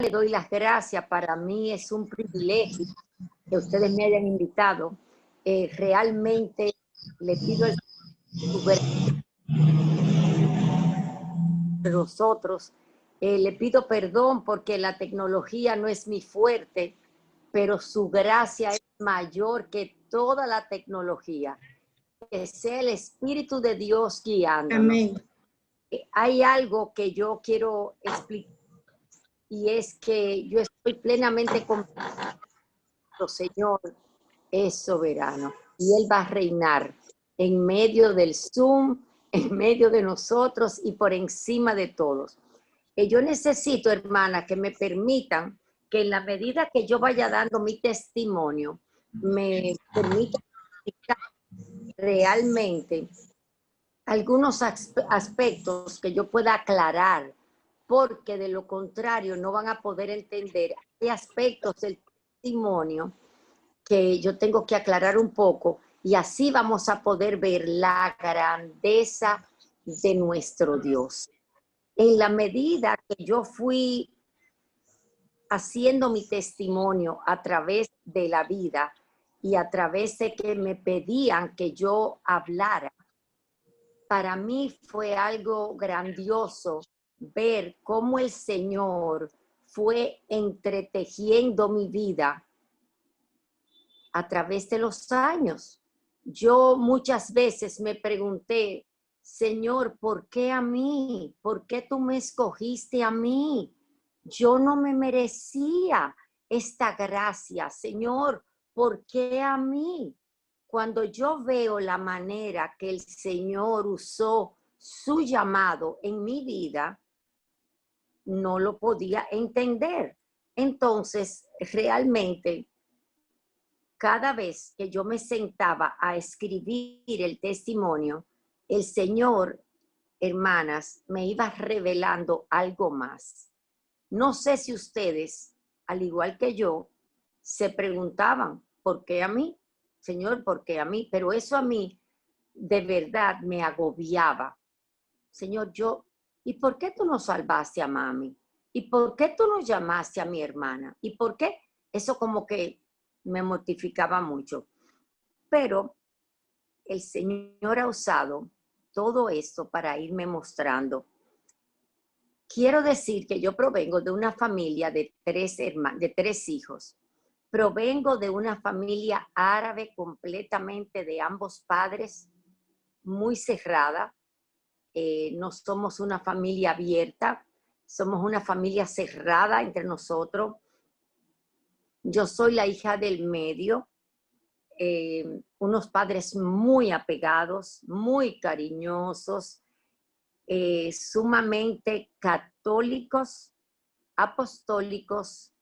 le doy las gracias. Para mí es un privilegio que ustedes me hayan invitado. Realmente le pido al Señor de nosotros. Le pido perdón porque la tecnología no es mi fuerte, pero su gracia es mayor que toda la tecnología. Que sea el Espíritu de Dios guiándonos. Amén. Hay algo que yo quiero explicar y es que yo estoy plenamente convencido, Señor es soberano y Él va a reinar en medio del Zoom, en medio de nosotros y por encima de todos. Yo necesito, hermana, que me permitan que en la medida que yo vaya dando mi testimonio, me permitan explicar realmente algunos aspectos que yo pueda aclarar, porque de lo contrario no van a poder entender. Hay aspectos del testimonio que yo tengo que aclarar un poco y así vamos a poder ver la grandeza de nuestro Dios. En la medida que yo fui haciendo mi testimonio a través de la vida y a través de que me pedían que yo hablara, para mí fue algo grandioso ver cómo el Señor fue entretejiendo mi vida a través de los años. Yo muchas veces me pregunté, Señor, ¿por qué a mí? ¿Por qué tú me escogiste a mí? Yo no me merecía esta gracia, Señor, ¿por qué a mí? Cuando yo veo la manera que el Señor usó su llamado en mi vida, no lo podía entender. Entonces, realmente, cada vez que yo me sentaba a escribir el testimonio, el Señor, hermanas, me iba revelando algo más. No sé si ustedes, al igual que yo, se preguntaban, ¿por qué a mí? Señor, ¿por qué a mí? Pero eso a mí de verdad me agobiaba. Señor, ¿y por qué tú no salvaste a mami? ¿Y por qué tú no llamaste a mi hermana? ¿Y por qué? Eso como que me mortificaba mucho. Pero el Señor ha usado todo esto para irme mostrando. Quiero decir que yo provengo de una familia de tres hijos. Provengo de una familia árabe completamente de ambos padres, muy cerrada. No somos una familia abierta, somos una familia cerrada entre nosotros. Yo soy la hija del medio. Unos padres muy apegados, muy cariñosos, sumamente católicos, apostólicos,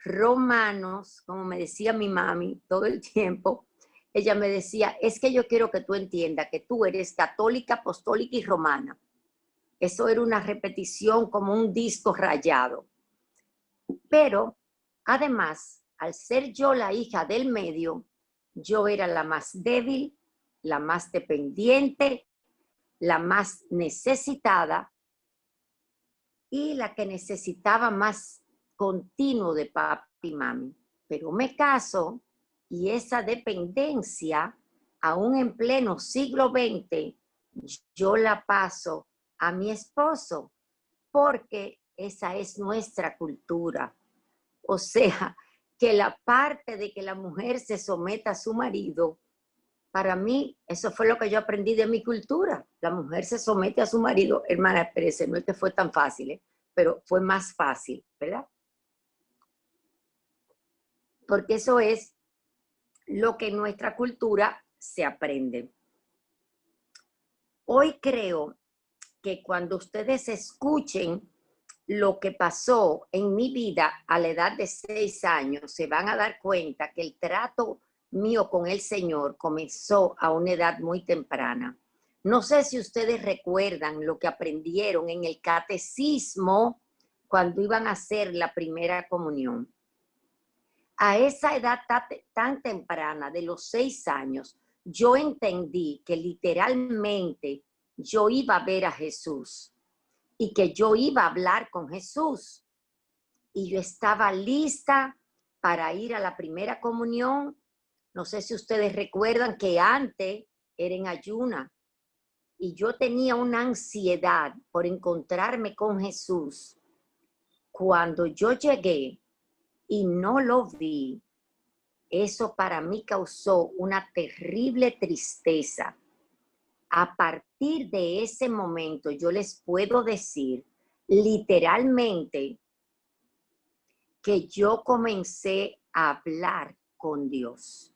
romanos, como me decía mi mami todo el tiempo. Ella me decía, es que yo quiero que tú entiendas que tú eres católica, apostólica y romana. Eso era una repetición como un disco rayado. Pero además, al ser yo la hija del medio, yo era la más débil, la más dependiente, la más necesitada y la que necesitaba más continuo de papi y mami. Pero me caso y esa dependencia, aún en pleno siglo XX, yo la paso a mi esposo porque esa es nuestra cultura. O sea, que la parte de que la mujer se someta a su marido, para mí, eso fue lo que yo aprendí de mi cultura. La mujer se somete a su marido. Hermana, espérese, no es que fue tan fácil, pero fue más fácil, ¿verdad? Porque eso es lo que en nuestra cultura se aprende. Hoy creo que cuando ustedes escuchen lo que pasó en mi vida a la edad de 6 años, se van a dar cuenta que el trato mío con el Señor comenzó a una edad muy temprana. No sé si ustedes recuerdan lo que aprendieron en el catecismo cuando iban a hacer la primera comunión. A esa edad tan temprana, de los 6 años, yo entendí que literalmente yo iba a ver a Jesús y que yo iba a hablar con Jesús. y yo estaba lista para ir a la primera comunión. No sé si ustedes recuerdan que antes era en ayuna y yo tenía una ansiedad por encontrarme con Jesús. Cuando yo llegué y no lo vi, eso para mí causó una terrible tristeza. A partir de ese momento, yo les puedo decir literalmente que yo comencé a hablar con Dios.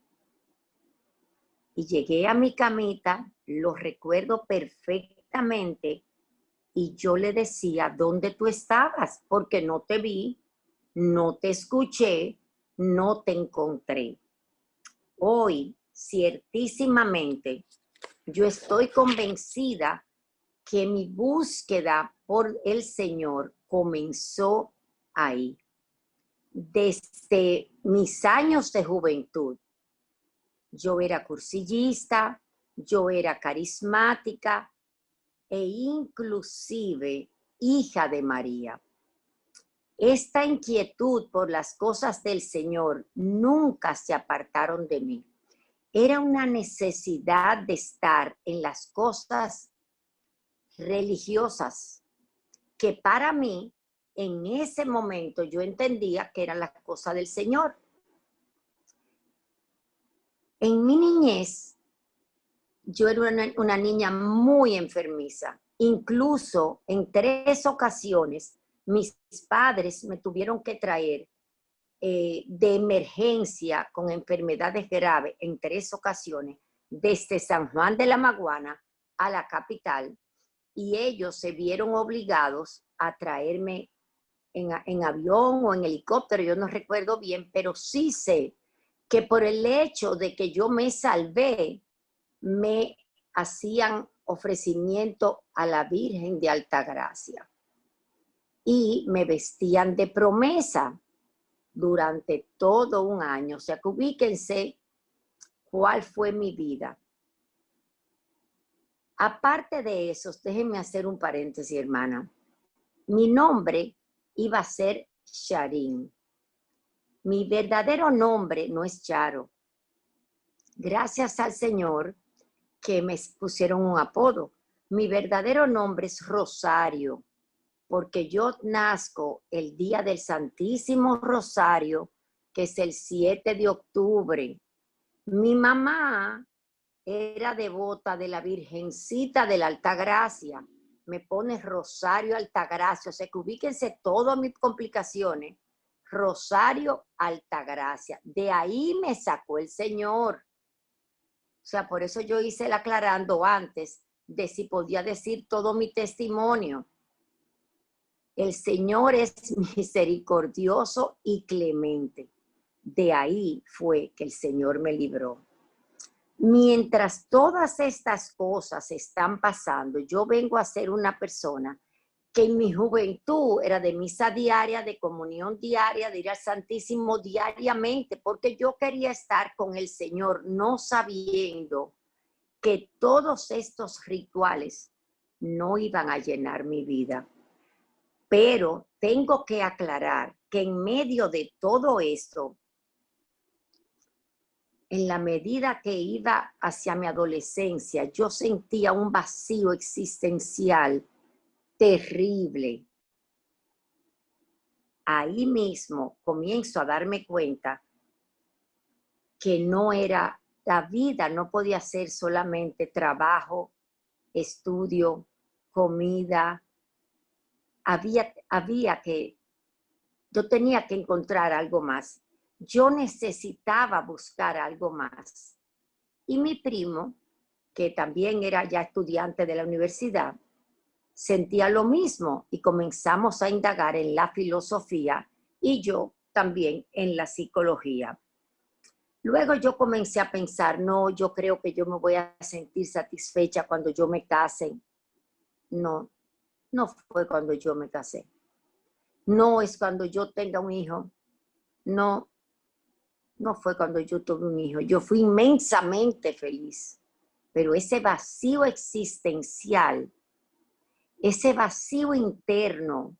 Y llegué a mi camita, lo recuerdo perfectamente, y yo le decía, ¿dónde tú estabas? Porque no te vi, no te escuché, no te encontré. Hoy, ciertísimamente, yo estoy convencida que mi búsqueda por el Señor comenzó ahí. Desde mis años de juventud, yo era cursillista, yo era carismática e inclusive hija de María. Esta inquietud por las cosas del Señor nunca se apartaron de mí. Era una necesidad de estar en las cosas religiosas que para mí en ese momento yo entendía que era la cosa del Señor. En mi niñez yo era una niña muy enfermiza. Incluso en 3 ocasiones mis padres me tuvieron que traer de emergencia con enfermedades graves en 3 ocasiones desde San Juan de la Maguana a la capital, y ellos se vieron obligados a traerme en avión o en helicóptero, yo no recuerdo bien, pero sí sé que por el hecho de que yo me salvé, me hacían ofrecimiento a la Virgen de Altagracia y me vestían de promesa durante todo un año. O sea que ubíquense cuál fue mi vida. Aparte de eso, déjenme hacer un paréntesis, hermana. Mi nombre iba a ser Sharin. Mi verdadero nombre no es Charo. Gracias al Señor que me pusieron un apodo. Mi verdadero nombre es Rosario, porque yo nazco el día del Santísimo Rosario, que es el 7 de octubre. Mi mamá era devota de la Virgencita de la Altagracia. Me pone Rosario Altagracia, o sea que ubíquense todas mis complicaciones. Rosario Altagracia. De ahí me sacó el Señor. O sea, por eso yo hice el aclarando antes de si podía decir todo mi testimonio. El Señor es misericordioso y clemente. De ahí fue que el Señor me libró. Mientras todas estas cosas están pasando, yo vengo a ser una persona que en mi juventud era de misa diaria, de comunión diaria, de ir al Santísimo diariamente, porque yo quería estar con el Señor, no sabiendo que todos estos rituales no iban a llenar mi vida. Pero tengo que aclarar que en medio de todo esto, en la medida que iba hacia mi adolescencia, yo sentía un vacío existencial terrible. Ahí mismo comienzo a darme cuenta que no era, la vida no podía ser solamente trabajo, estudio, comida. Yo tenía que encontrar algo más. Yo necesitaba buscar algo más. Y mi primo, que también era ya estudiante de la universidad, sentía lo mismo y comenzamos a indagar en la filosofía y yo también en la psicología. Luego yo comencé a pensar, no, yo creo que yo me voy a sentir satisfecha cuando yo me case. No, no fue cuando yo me casé. No es cuando yo tenga un hijo. No, no fue cuando yo tuve un hijo. Yo fui inmensamente feliz. Pero ese vacío existencial, ese vacío interno,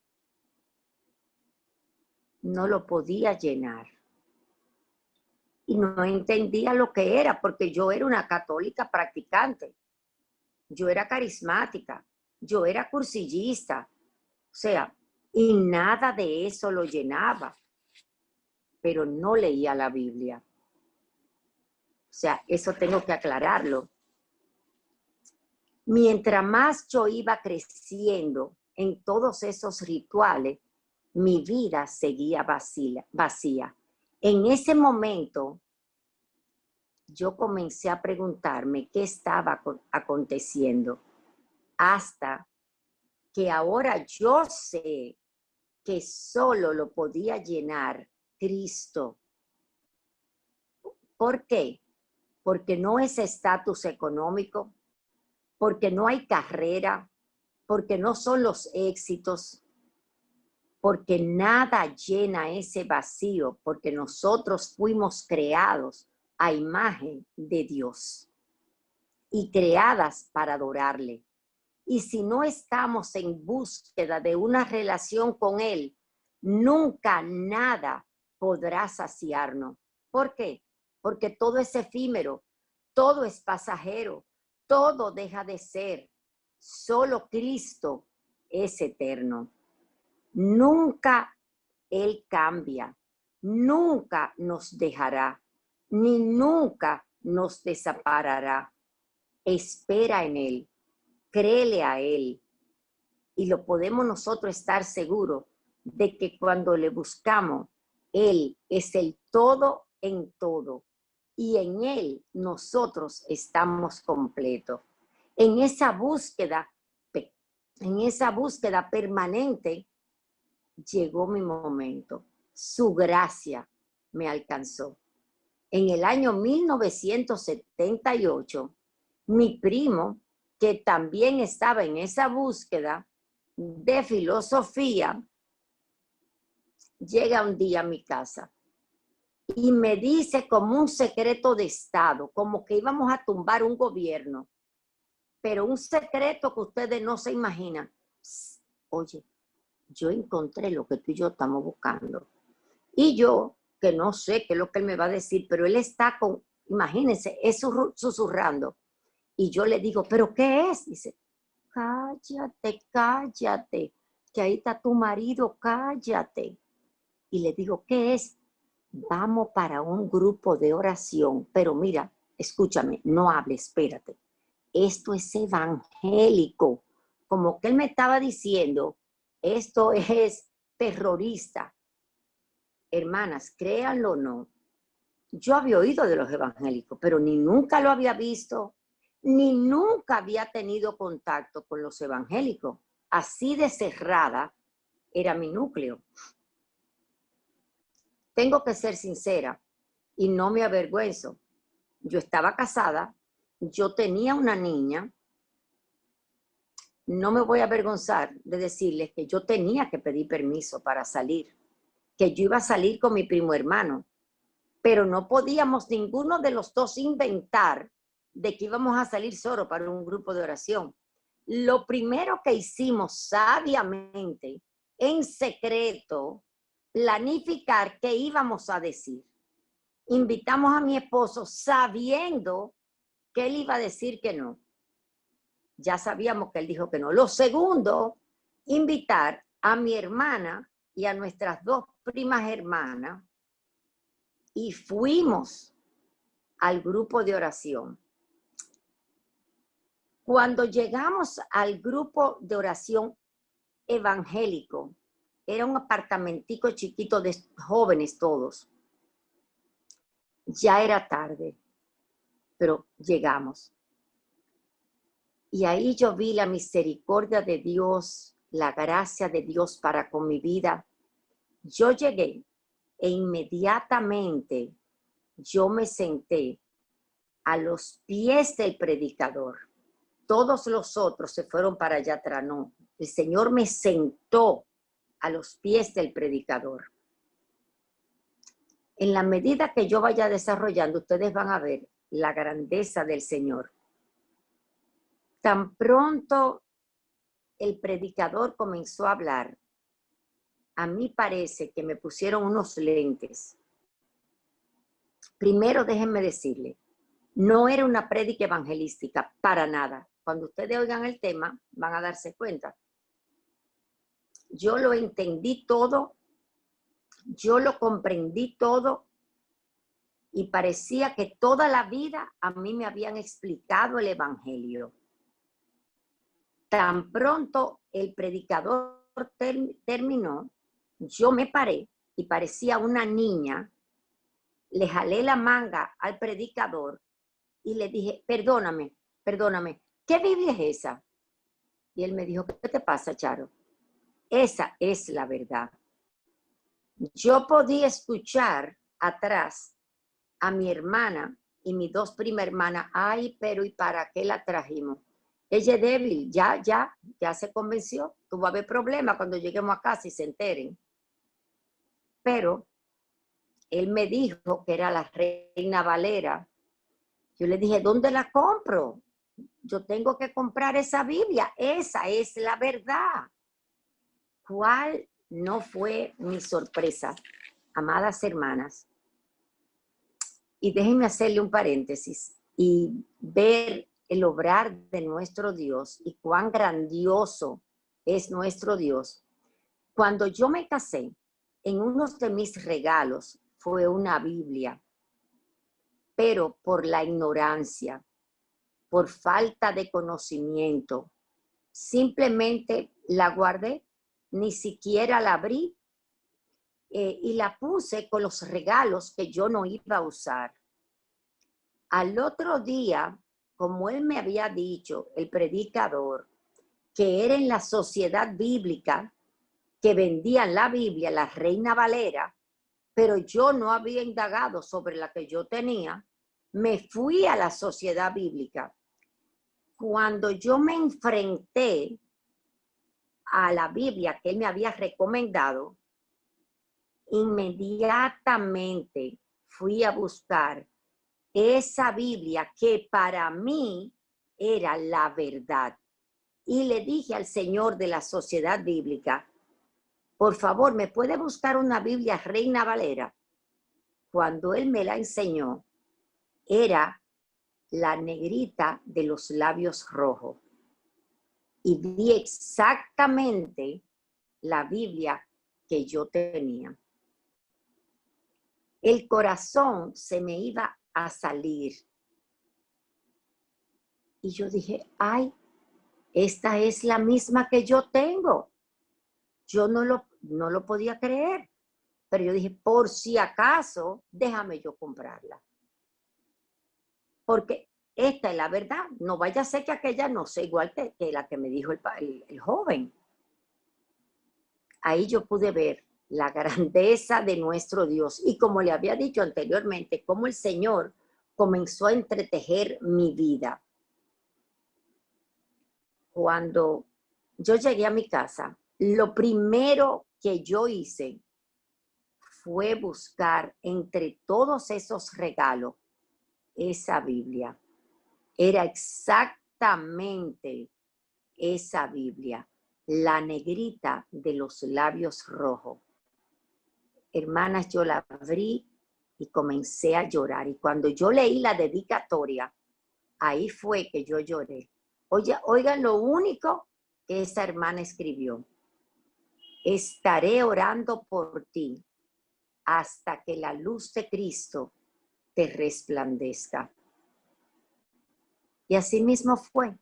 no lo podía llenar. Y no entendía lo que era, porque yo era una católica practicante. Yo era carismática. Yo era cursillista. O sea, y nada de eso lo llenaba. Pero no leía la Biblia. O sea, eso tengo que aclararlo. Mientras más yo iba creciendo en todos esos rituales, mi vida seguía vacía. En ese momento, yo comencé a preguntarme qué estaba aconteciendo, hasta que ahora yo sé que solo lo podía llenar Cristo. ¿Por qué? Porque no es estatus económico, porque no hay carrera, porque no son los éxitos, porque nada llena ese vacío, porque nosotros fuimos creados a imagen de Dios y creadas para adorarle. Y si no estamos en búsqueda de una relación con Él, nunca nada podrá saciarnos. ¿Por qué? Porque todo es efímero, todo es pasajero, todo deja de ser. Solo Cristo es eterno. Nunca Él cambia, nunca nos dejará, ni nunca nos desamparará. Espera en Él, créele a Él, y lo podemos nosotros estar seguros de que cuando le buscamos, Él es el todo en todo, y en Él nosotros estamos completos. En esa búsqueda permanente, llegó mi momento. Su gracia me alcanzó. En el año 1978, mi primo, que también estaba en esa búsqueda de filosofía, llega un día a mi casa y me dice como un secreto de Estado, como que íbamos a tumbar un gobierno, pero un secreto que ustedes no se imaginan. Oye, yo encontré lo que tú y yo estamos buscando. Y yo, que no sé qué es lo que él me va a decir, pero él está con, imagínense, es susurrando. Y yo le digo, ¿pero qué es? Dice, cállate, cállate, que ahí está tu marido, cállate. Y le digo, ¿qué es? Vamos para un grupo de oración, pero mira, escúchame, no hable, espérate. Esto es evangélico. Como que él me estaba diciendo, esto es terrorista. Hermanas, créanlo o no, yo había oído de los evangélicos, pero ni nunca lo había visto, ni nunca había tenido contacto con los evangélicos. Así de cerrada era mi núcleo. Tengo que ser sincera y no me avergüenzo. Yo estaba casada, yo tenía una niña. No me voy a avergonzar de decirles que yo tenía que pedir permiso para salir, que yo iba a salir con mi primo hermano, pero no podíamos ninguno de los dos inventar de que íbamos a salir solo para un grupo de oración. Lo primero que hicimos sabiamente, en secreto, planificar qué íbamos a decir. Invitamos a mi esposo sabiendo que él iba a decir que no. Ya sabíamos que él dijo que no. Lo segundo, invitar a mi hermana y a nuestras dos primas hermanas, y fuimos al grupo de oración. Cuando llegamos al grupo de oración evangélico, era un apartamentico chiquito de jóvenes todos. Ya era tarde, pero llegamos. Y ahí yo vi la misericordia de Dios, la gracia de Dios para con mi vida. Yo llegué e inmediatamente yo me senté a los pies del predicador. Todos los otros se fueron para allá atrás, no. El Señor me sentó a los pies del predicador. En la medida que yo vaya desarrollando, ustedes van a ver la grandeza del Señor. Tan pronto el predicador comenzó a hablar, a mí parece que me pusieron unos lentes. Primero, déjenme decirle, no era una prédica evangelística, para nada. Cuando ustedes oigan el tema, van a darse cuenta. Yo lo entendí todo, yo lo comprendí todo, y parecía que toda la vida a mí me habían explicado el evangelio. Tan pronto el predicador terminó, yo me paré y parecía una niña, le jalé la manga al predicador y le dije, perdóname, ¿qué Biblia es esa? Y él me dijo, ¿qué te pasa, Charo? Esa es la verdad. Yo podía escuchar atrás a mi hermana y mis dos primas hermanas, ay, pero ¿y para qué la trajimos? Ella es débil, ya se convenció, tú vas a haber problemas cuando lleguemos a casa y se enteren. Pero él me dijo que era la Reina Valera. Yo le dije, ¿dónde la compro? Yo tengo que comprar esa Biblia, esa es la verdad. ¿Cuál no fue mi sorpresa, amadas hermanas? Y déjenme hacerle un paréntesis y ver el obrar de nuestro Dios y cuán grandioso es nuestro Dios. Cuando yo me casé, en uno de mis regalos fue una Biblia, pero por la ignorancia, por falta de conocimiento, simplemente la guardé, ni siquiera la abrí y la puse con los regalos que yo no iba a usar. Al otro día, como él me había dicho, el predicador, que era en la sociedad bíblica, que vendían la Biblia, la Reina Valera, pero yo no había indagado sobre la que yo tenía, me fui a la sociedad bíblica. Cuando yo me enfrenté a la Biblia que él me había recomendado, inmediatamente fui a buscar esa Biblia que para mí era la verdad. Y le dije al señor de la sociedad bíblica, por favor, ¿me puede buscar una Biblia Reina Valera? Cuando él me la enseñó, era la negrita de los labios rojos. Y vi exactamente la Biblia que yo tenía. El corazón se me iba a salir. Y yo dije, ay, esta es la misma que yo tengo. Yo no lo podía creer. Pero yo dije, por si acaso, déjame yo comprarla. Porque esta es la verdad. No vaya a ser que aquella no sea igual que la que me dijo el joven. Ahí yo pude ver la grandeza de nuestro Dios. Y como le había dicho anteriormente, cómo el Señor comenzó a entretejer mi vida. Cuando yo llegué a mi casa, lo primero que yo hice fue buscar entre todos esos regalos esa Biblia. Era exactamente esa Biblia, la negrita de los labios rojos. Hermanas, yo la abrí y comencé a llorar. Y cuando yo leí la dedicatoria, ahí fue que yo lloré. Oigan lo único que esa hermana escribió. Estaré orando por ti hasta que la luz de Cristo te resplandezca. Y así mismo fue.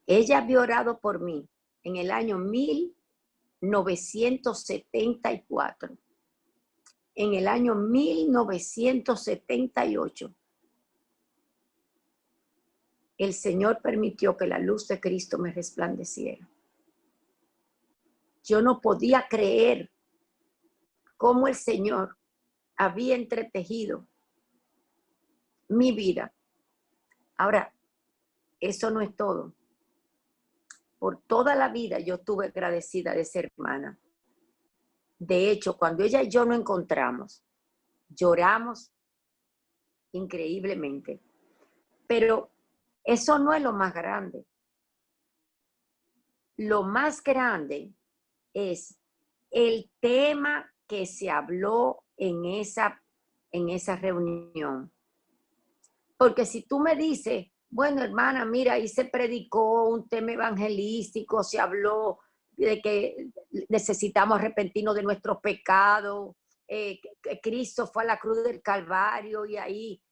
Ella había orado por mí en el año 1974. En el año 1978. El Señor permitió que la luz de Cristo me resplandeciera. Yo no podía creer cómo el Señor había entretejido mi vida. Ahora, eso no es todo. Por toda la vida yo estuve agradecida de esa hermana. De hecho, cuando ella y yo nos encontramos, lloramos increíblemente. Pero eso no es lo más grande. Lo más grande es el tema que se habló en esa reunión. Porque si tú me dices, bueno, hermana, mira, ahí se predicó un tema evangelístico, se habló de que necesitamos arrepentirnos de nuestros pecados, que Cristo fue a la cruz del Calvario y ahí,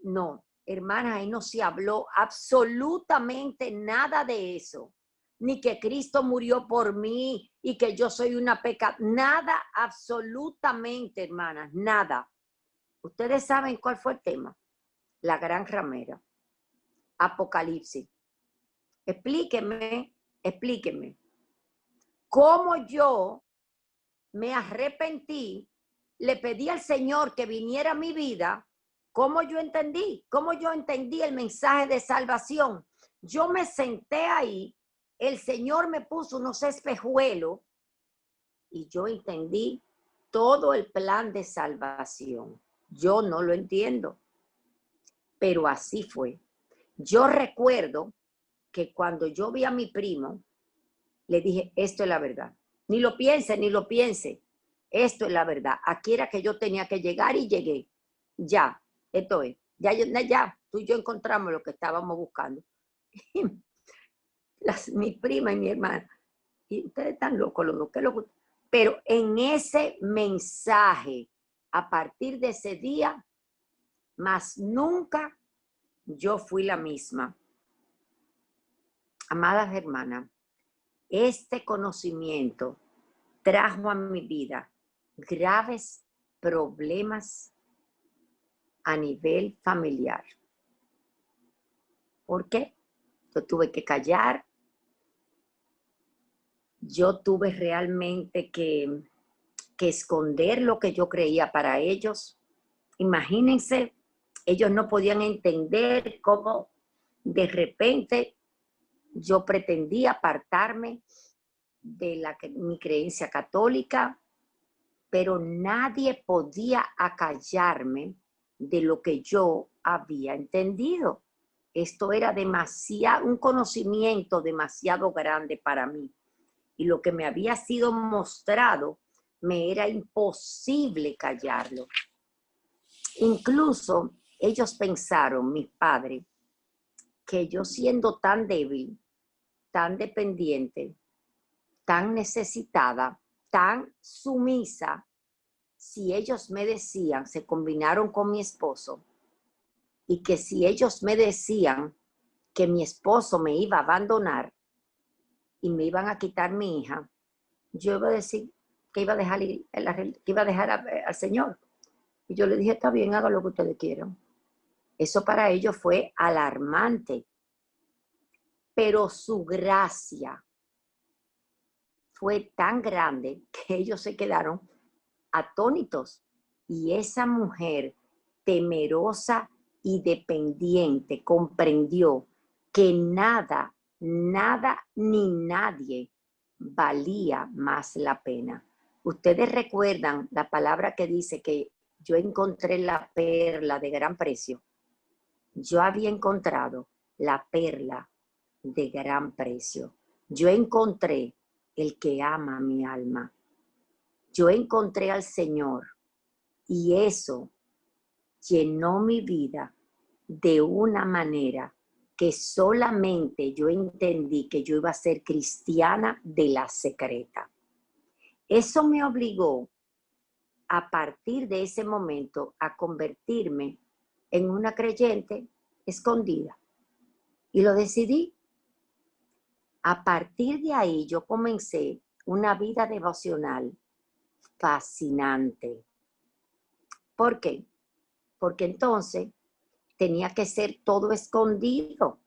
no, hermana, ahí no se habló absolutamente nada de eso, ni que Cristo murió por mí y que yo soy una pecadora, nada, absolutamente, hermanas, nada. Ustedes saben cuál fue el tema, la gran ramera, Apocalipsis. Explíqueme, explíqueme, cómo yo me arrepentí, le pedí al Señor que viniera a mi vida, cómo yo entendí el mensaje de salvación. Yo me senté ahí, el Señor me puso unos espejuelos y yo entendí todo el plan de salvación. Yo no lo entiendo, pero así fue. Yo recuerdo que cuando yo vi a mi primo, le dije, esto es la verdad. Ni lo piense, ni lo piense. Esto es la verdad. Aquí era que yo tenía que llegar y llegué. Ya, esto es. Ya, tú y yo encontramos lo que estábamos buscando. Mi prima y mi hermana. Y ustedes están locos los dos. ¿Qué loco? Pero en ese mensaje, a partir de ese día, más nunca yo fui la misma. Amadas hermanas, este conocimiento trajo a mi vida graves problemas a nivel familiar. ¿Por qué? Yo tuve que callar, yo tuve realmente que esconder lo que yo creía para ellos. Imagínense, ellos no podían entender cómo de repente yo pretendía apartarme de mi creencia católica, pero nadie podía acallarme de lo que yo había entendido. Esto era un conocimiento demasiado grande para mí. Y lo que me había sido mostrado, me era imposible callarlo. Incluso ellos pensaron, mis padres, que yo siendo tan débil, tan dependiente, tan necesitada, tan sumisa, si ellos me decían, se combinaron con mi esposo, y que si ellos me decían que mi esposo me iba a abandonar y me iban a quitar mi hija, yo iba a decir que iba a dejar al Señor. Y yo le dije, está bien, haga lo que ustedes quieran. Eso para ellos fue alarmante. Pero su gracia fue tan grande que ellos se quedaron atónitos. Y esa mujer temerosa y dependiente comprendió que nada ni nadie valía más la pena. Ustedes recuerdan la palabra que dice que yo encontré la perla de gran precio. Yo había encontrado la perla de gran precio. Yo encontré el que ama mi alma. Yo encontré al Señor y eso llenó mi vida de una manera que solamente yo entendí que yo iba a ser cristiana de la secreta. Eso me obligó a partir de ese momento a convertirme en una creyente escondida. Y lo decidí. A partir de ahí yo comencé una vida devocional fascinante. ¿Por qué? Porque entonces tenía que ser todo escondido.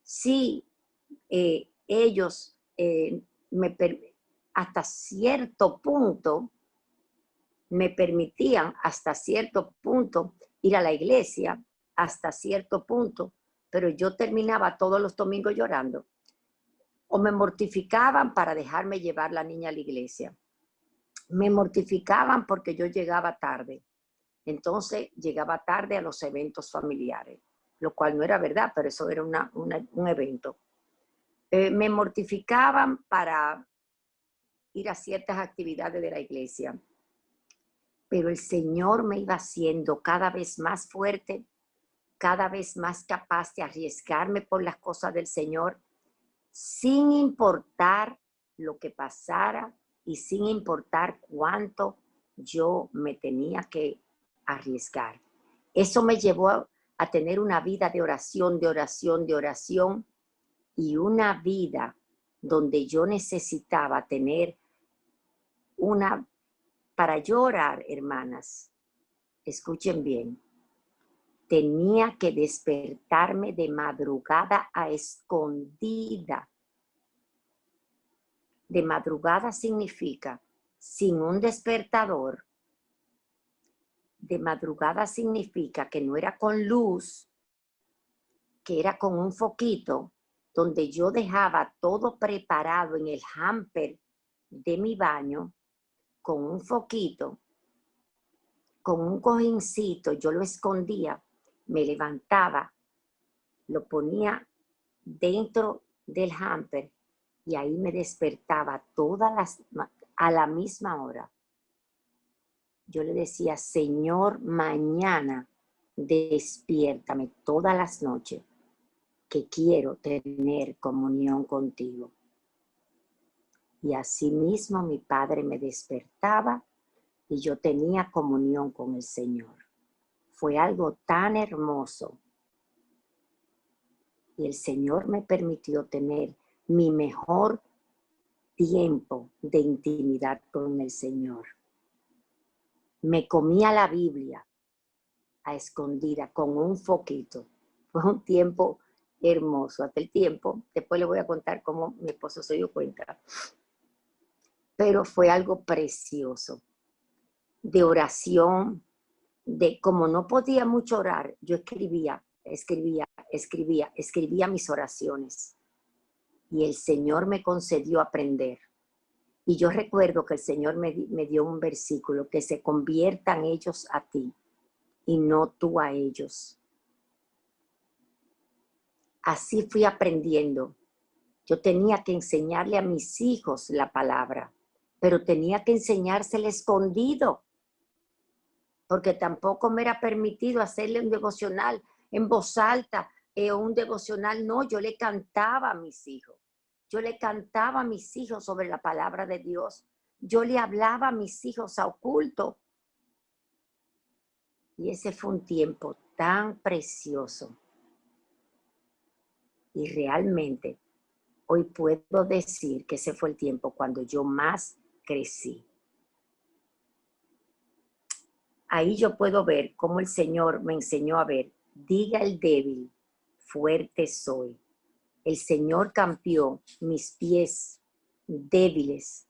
Sí, ellos hasta cierto punto me permitían hasta cierto punto ir a la iglesia, hasta cierto punto, pero yo terminaba todos los domingos llorando. O me mortificaban para dejarme llevar la niña a la iglesia. Me mortificaban porque yo llegaba tarde. Entonces llegaba tarde a los eventos familiares, lo cual no era verdad, pero eso era un evento. Me mortificaban para ir a ciertas actividades de la iglesia. Pero el Señor me iba haciendo cada vez más fuerte, cada vez más capaz de arriesgarme por las cosas del Señor, sin importar lo que pasara y sin importar cuánto yo me tenía que arriesgar. Eso me llevó a tener una vida de oración, de oración, de oración, y una vida donde yo necesitaba tener para yo orar, hermanas, escuchen bien, tenía que despertarme de madrugada a escondida. De madrugada significa sin un despertador. De madrugada significa que no era con luz, que era con un foquito, donde yo dejaba todo preparado en el hamper de mi baño, con un foquito, con un cojincito, yo lo escondía, me levantaba, lo ponía dentro del hamper y ahí me despertaba a la misma hora. Yo le decía, Señor, mañana despiértame todas las noches, que quiero tener comunión contigo. Y así mismo mi padre me despertaba y yo tenía comunión con el Señor. Fue algo tan hermoso. Y el Señor me permitió tener mi mejor tiempo de intimidad con el Señor. Me comía la Biblia a escondida con un foquito. Fue un tiempo hermoso. Hasta el tiempo, después le voy a contar cómo mi esposo se dio cuenta. Pero fue algo precioso. De oración, de como no podía mucho orar, yo escribía mis oraciones. Y el Señor me concedió aprender. Y yo recuerdo que el Señor me dio un versículo, que se conviertan ellos a ti y no tú a ellos. Así fui aprendiendo. Yo tenía que enseñarle a mis hijos la palabra, pero tenía que enseñársela escondido, porque tampoco me era permitido hacerle un devocional en voz alta o un devocional. No, yo le cantaba a mis hijos. Yo le cantaba a mis hijos sobre la palabra de Dios. Yo le hablaba a mis hijos a oculto. Y ese fue un tiempo tan precioso. Y realmente hoy puedo decir que ese fue el tiempo cuando yo más crecí. Ahí yo puedo ver cómo el Señor me enseñó a ver, diga el débil, fuerte soy. El Señor cambió mis pies débiles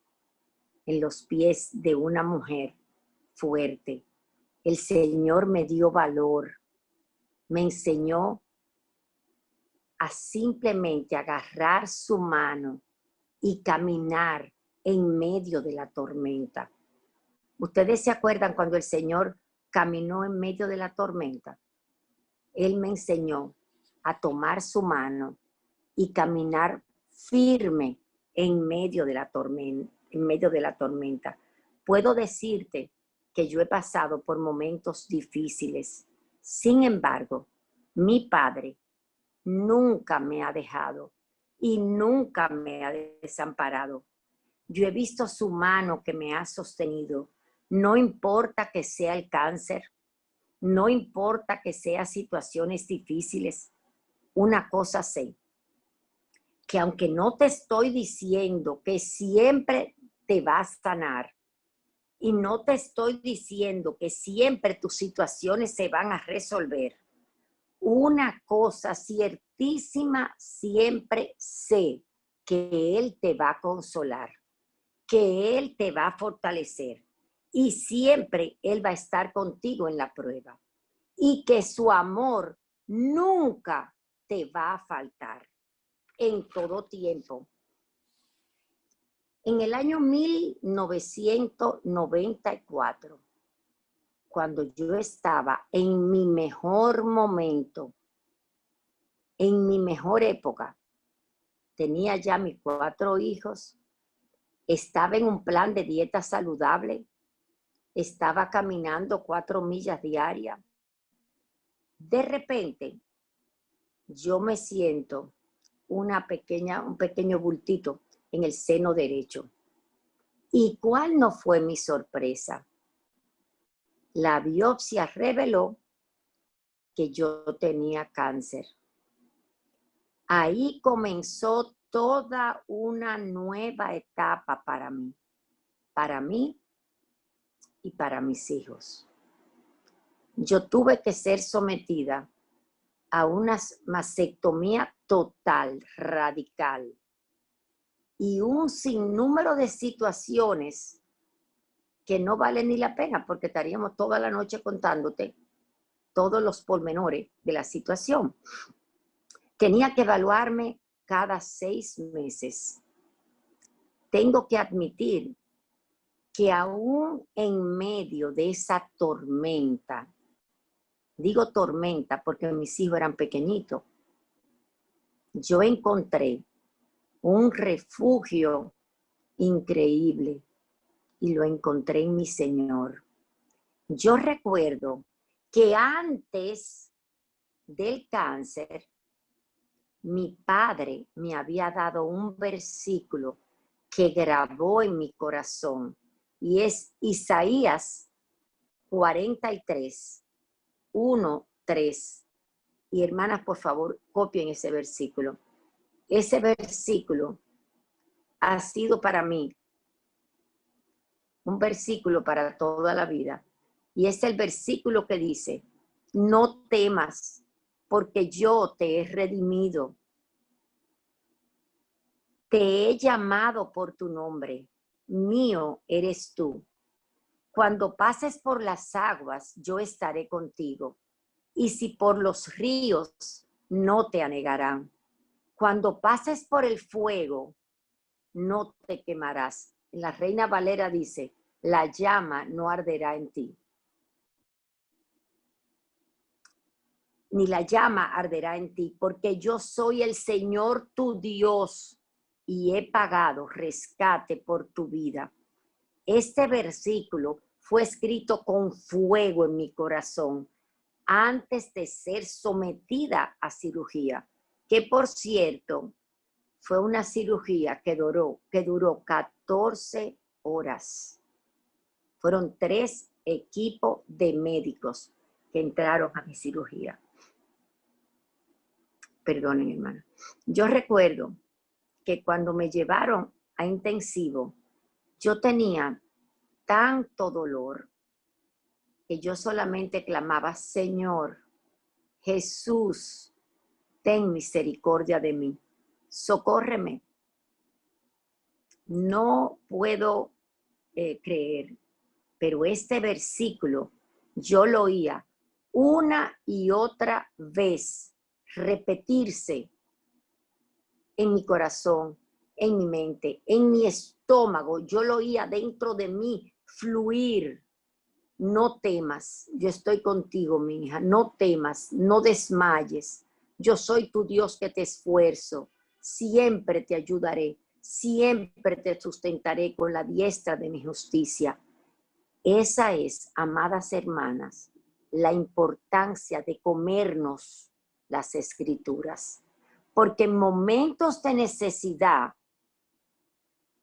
en los pies de una mujer fuerte. El Señor me dio valor, me enseñó a simplemente agarrar su mano y caminar en medio de la tormenta. ¿Ustedes se acuerdan cuando el Señor caminó en medio de la tormenta? Él me enseñó a tomar su mano y caminar firme en medio de la tormenta. Puedo decirte que yo he pasado por momentos difíciles. Sin embargo, mi Padre nunca me ha dejado y nunca me ha desamparado. Yo he visto su mano que me ha sostenido. No importa que sea el cáncer, no importa que sea situaciones difíciles. Una cosa sé, que aunque no te estoy diciendo que siempre te va a sanar, y no te estoy diciendo que siempre tus situaciones se van a resolver, una cosa ciertísima siempre sé, que Él te va a consolar, que Él te va a fortalecer y siempre Él va a estar contigo en la prueba y que su amor nunca te va a faltar en todo tiempo. En el año 1994, cuando yo estaba en mi mejor momento, en mi mejor época, tenía ya mis 4 hijos, estaba en un plan de dieta saludable, estaba caminando 4 millas diarias. De repente, yo me siento un pequeño bultito en el seno derecho. ¿Y cuál no fue mi sorpresa? La biopsia reveló que yo tenía cáncer. Ahí comenzó toda una nueva etapa para mí y para mis hijos. Yo tuve que ser sometida a una mastectomía total, radical, y un sinnúmero de situaciones que no valen ni la pena, porque estaríamos toda la noche contándote todos los pormenores de la situación. Tenía que evaluarme cada 6 meses. Tengo que admitir que aún en medio de esa tormenta, digo tormenta porque mis hijos eran pequeñitos, yo encontré un refugio increíble y lo encontré en mi Señor. Yo recuerdo que antes del cáncer, mi padre me había dado un versículo que grabó en mi corazón y es Isaías 43, 1, 3. Y hermanas, por favor, copien ese versículo. Ese versículo ha sido para mí un versículo para toda la vida. Y es el versículo que dice, no temas, porque yo te he redimido. Te he llamado por tu nombre, mío eres tú. Cuando pases por las aguas, yo estaré contigo. Y si por los ríos, no te anegarán. Cuando pases por el fuego, no te quemarás. La Reina Valera dice, la llama no arderá en ti. Ni la llama arderá en ti, porque yo soy el Señor tu Dios y he pagado rescate por tu vida. Este versículo fue escrito con fuego en mi corazón antes de ser sometida a cirugía, que por cierto, fue una cirugía que duró 14 horas. Fueron 3 equipos de médicos que entraron a mi cirugía. Perdonen, hermana. Yo recuerdo que cuando me llevaron a intensivo, yo tenía tanto dolor que yo solamente clamaba, Señor, Jesús, ten misericordia de mí, socórreme. No puedo creer, pero este versículo yo lo oía una y otra vez repetirse en mi corazón, en mi mente, en mi estómago. Yo lo oía dentro de mí fluir. No temas, yo estoy contigo, mi hija. No temas, no desmayes. Yo soy tu Dios que te esfuerzo. Siempre te ayudaré. Siempre te sustentaré con la diestra de mi justicia. Esa es, amadas hermanas, la importancia de comernos las escrituras. Porque en momentos de necesidad,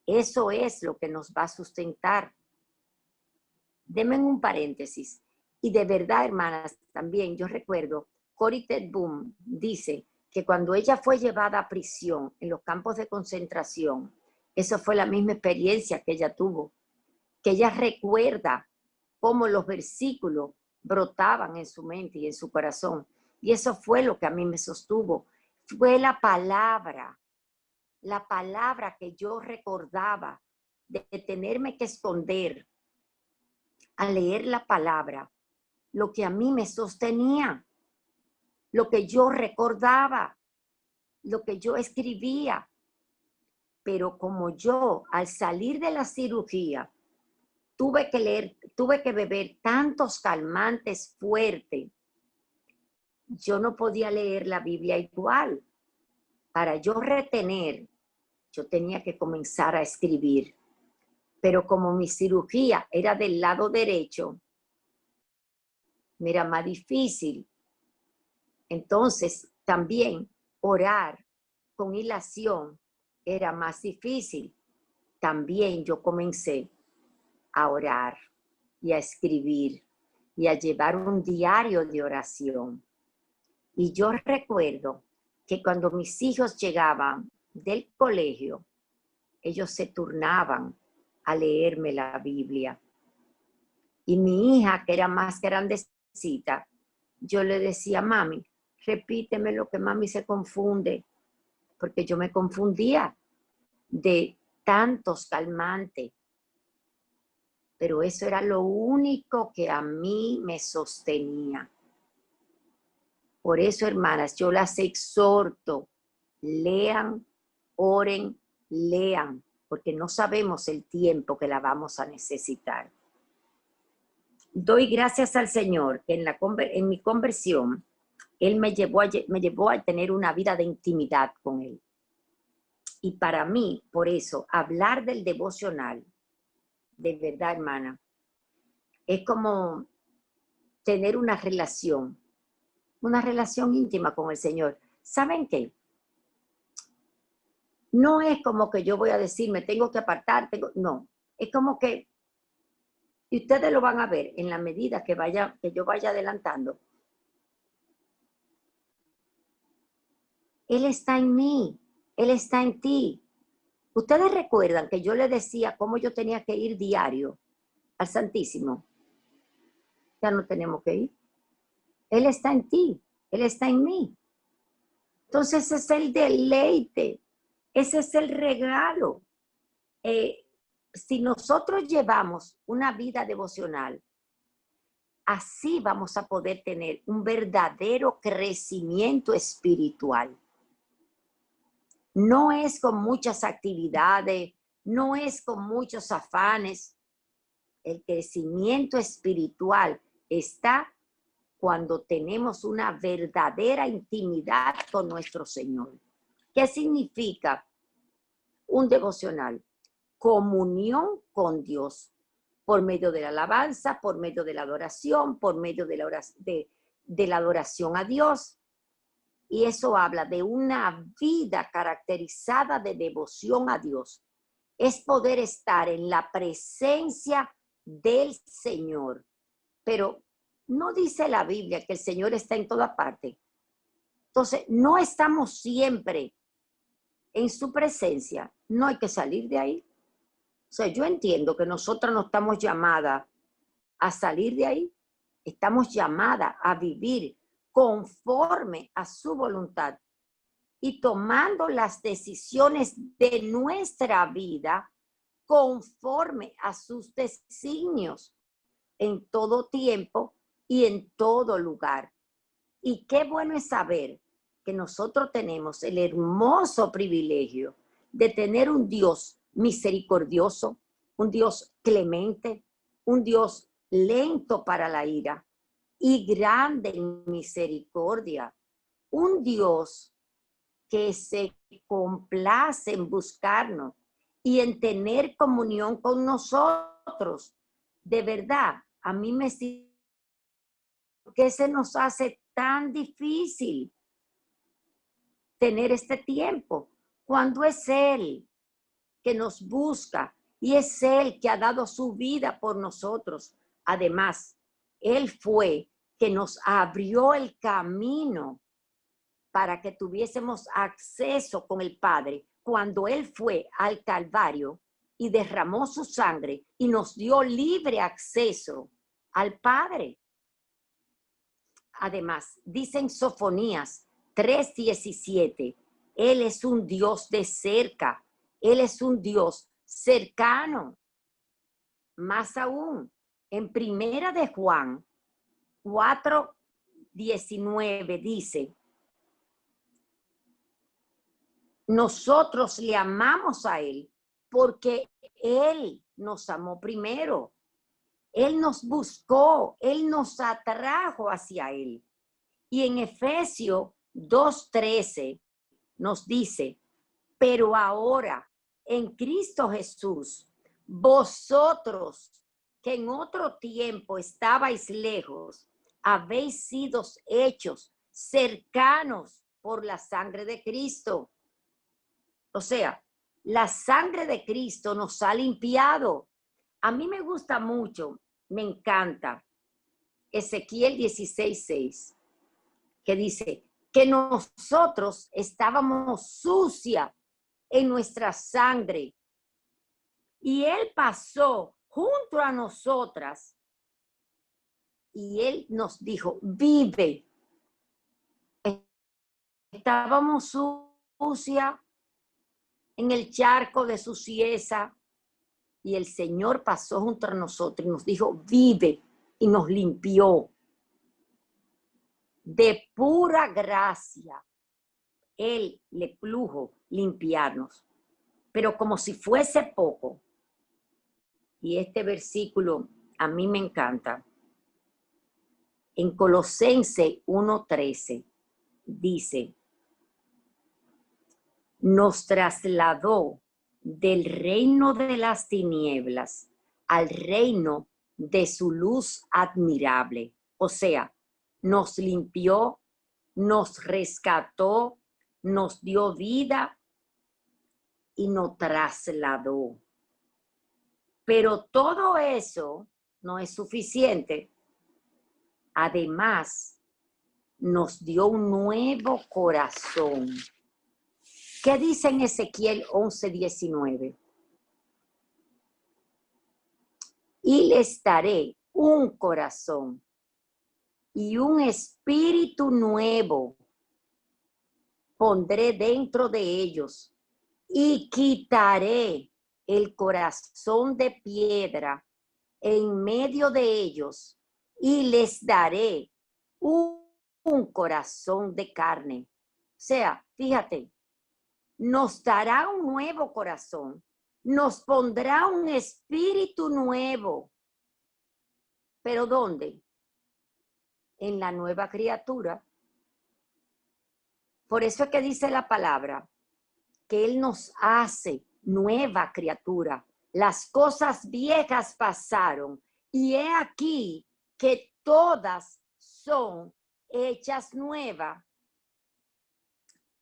eso es lo que nos va a sustentar. Denme un paréntesis. Y de verdad, hermanas, también yo recuerdo, Corrie ten Boom dice que cuando ella fue llevada a prisión en los campos de concentración, eso fue la misma experiencia que ella tuvo, que ella recuerda cómo los versículos brotaban en su mente y en su corazón. Y eso fue lo que a mí me sostuvo. Fue la palabra que yo recordaba de tenerme que esconder a leer la palabra, lo que a mí me sostenía, lo que yo recordaba, lo que yo escribía. Pero como yo, al salir de la cirugía, tuve que beber tantos calmantes fuertes, yo no podía leer la Biblia igual. Para yo retener, yo tenía que comenzar a escribir. Pero como mi cirugía era del lado derecho, me era más difícil. Entonces, también orar con hilación era más difícil. También yo comencé a orar y a escribir y a llevar un diario de oración. Y yo recuerdo que cuando mis hijos llegaban del colegio, ellos se turnaban a leerme la Biblia. Y mi hija, que era más grandecita, yo le decía, mami, repíteme lo que mami se confunde, porque yo me confundía de tantos calmantes. Pero eso era lo único que a mí me sostenía. Por eso, hermanas, yo las exhorto, lean, oren, lean, porque no sabemos el tiempo que la vamos a necesitar. Doy gracias al Señor que en mi conversión, Él me llevó a tener una vida de intimidad con Él. Y para mí, por eso, hablar del devocional, de verdad, hermana, es como tener una relación íntima con el Señor. ¿Saben qué? No es como que yo voy a decir, me tengo que apartar, no. Es como que, y ustedes lo van a ver en la medida que yo vaya adelantando. Él está en mí, Él está en ti. Ustedes recuerdan que yo les decía cómo yo tenía que ir diario al Santísimo. Ya no tenemos que ir. Él está en ti, Él está en mí. Entonces ese es el deleite, ese es el regalo. Si nosotros llevamos una vida devocional, así vamos a poder tener un verdadero crecimiento espiritual. No es con muchas actividades, no es con muchos afanes. El crecimiento espiritual está cuando tenemos una verdadera intimidad con nuestro Señor. ¿Qué significa un devocional? Comunión con Dios, por medio de la alabanza, por medio de la adoración, por medio de la adoración a Dios. Y eso habla de una vida caracterizada de devoción a Dios. Es poder estar en la presencia del Señor. Pero no dice la Biblia que el Señor está en toda parte. Entonces, no estamos siempre en su presencia. No hay que salir de ahí. O sea, yo entiendo que nosotras no estamos llamadas a salir de ahí. Estamos llamadas a vivir conforme a su voluntad y tomando las decisiones de nuestra vida conforme a sus designios en todo tiempo y en todo lugar. Y qué bueno es saber que nosotros tenemos el hermoso privilegio de tener un Dios misericordioso, un Dios clemente, un Dios lento para la ira y grande en misericordia, un Dios que se complace en buscarnos y en tener comunión con nosotros. De verdad, a mí me sigue que se nos hace tan difícil tener este tiempo, cuando es Él que nos busca y es Él que ha dado su vida por nosotros. Además, Él fue que nos abrió el camino para que tuviésemos acceso con el Padre cuando Él fue al Calvario y derramó su sangre y nos dio libre acceso al Padre. Además, dicen Sofonías 3:17, Él es un Dios de cerca, Él es un Dios cercano. Más aún, en Primera de Juan 4:19 dice, nosotros le amamos a Él porque Él nos amó primero. Él nos buscó, Él nos atrajo hacia Él. Y en Efesios 2:13 nos dice, pero ahora en Cristo Jesús, vosotros que en otro tiempo estabais lejos, habéis sido hechos cercanos por la sangre de Cristo. O sea, la sangre de Cristo nos ha limpiado. A mí me gusta mucho, me encanta Ezequiel 16:6, que dice que nosotros estábamos sucia en nuestra sangre y Él pasó junto a nosotras y Él nos dijo, vive. Estábamos sucia en el charco de suciedad y el Señor pasó junto a nosotros y nos dijo, vive, y nos limpió. De pura gracia, Él le plujo limpiarnos, pero como si fuese poco. Y este versículo a mí me encanta. En Colosenses 1:13 dice, nos trasladó del reino de las tinieblas al reino de su luz admirable. O sea, nos limpió, nos rescató, nos dio vida y nos trasladó. Pero todo eso no es suficiente. Además, nos dio un nuevo corazón. ¿Qué dice en Ezequiel 11:19? Y les daré un corazón y un espíritu nuevo pondré dentro de ellos y quitaré el corazón de piedra en medio de ellos y les daré un corazón de carne. O sea, fíjate, nos dará un nuevo corazón, nos pondrá un espíritu nuevo. ¿Pero dónde? En la nueva criatura. Por eso es que dice la palabra que Él nos hace nueva criatura. Las cosas viejas pasaron y he aquí que todas son hechas nuevas.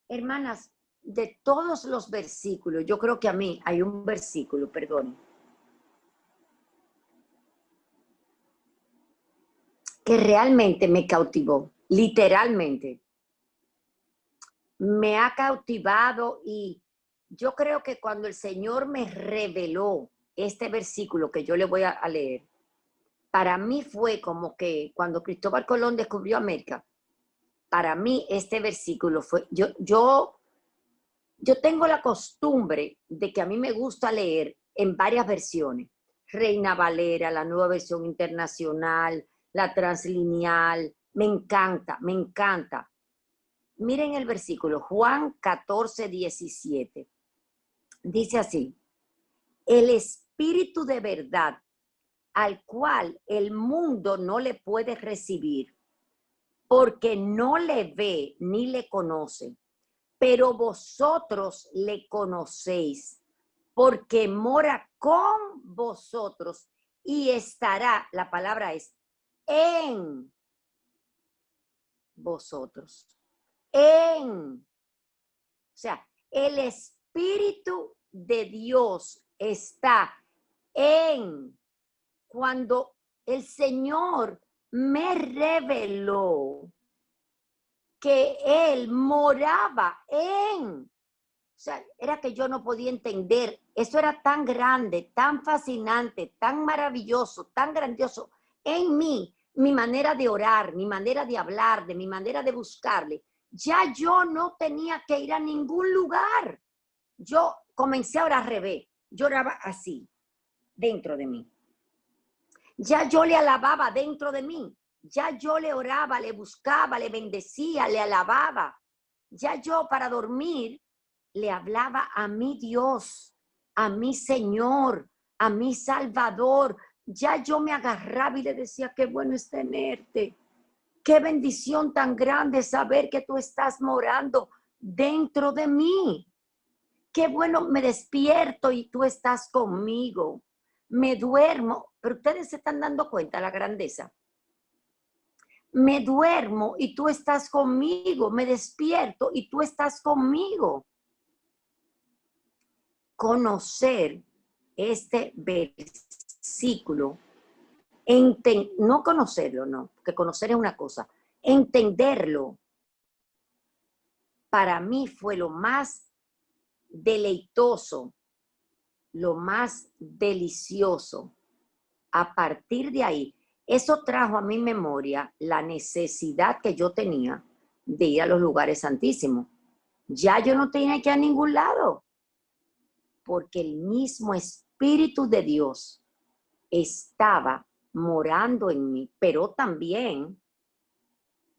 Hermanas, de todos los versículos, yo creo que a mí hay un versículo, perdón, que realmente me cautivó, literalmente. Me ha cautivado y yo creo que cuando el Señor me reveló este versículo que yo le voy a leer, para mí fue como que cuando Cristóbal Colón descubrió América, para mí este versículo fue, yo tengo la costumbre de que a mí me gusta leer en varias versiones, Reina Valera, la Nueva Versión Internacional, la Translineal, me encanta, me encanta. Miren el versículo, Juan 14:17. Dice así, el Espíritu de verdad, al cual el mundo no le puede recibir, porque no le ve ni le conoce, pero vosotros le conocéis, porque mora con vosotros y estará, la palabra es, en vosotros. O sea, el Espíritu de Dios está cuando el Señor me reveló que Él moraba o sea, era que yo no podía entender, eso era tan grande, tan fascinante, tan maravilloso, tan grandioso en mí, mi manera de orar, mi manera de hablar, mi manera de buscarle. Ya yo no tenía que ir a ningún lugar. Yo comencé a orar al revés. Yo oraba así, dentro de mí. Ya yo le alababa dentro de mí. Ya yo le oraba, le buscaba, le bendecía, le alababa. Ya yo para dormir le hablaba a mi Dios, a mi Señor, a mi Salvador. Ya yo me agarraba y le decía, qué bueno es tenerte. Qué bendición tan grande saber que tú estás morando dentro de mí. Qué bueno me despierto y tú estás conmigo. me duermo, pero ustedes se están dando cuenta de la grandeza. Me duermo y tú estás conmigo, me despierto y tú estás conmigo. Conocer este versículo, no conocerlo, no, porque conocer es una cosa, entenderlo, para mí fue lo más deleitoso, lo más delicioso. A partir de ahí, eso trajo a mi memoria la necesidad que yo tenía de ir a los lugares santísimos. Ya yo no tenía que ir a ningún lado, porque el mismo Espíritu de Dios estaba morando en mí, pero también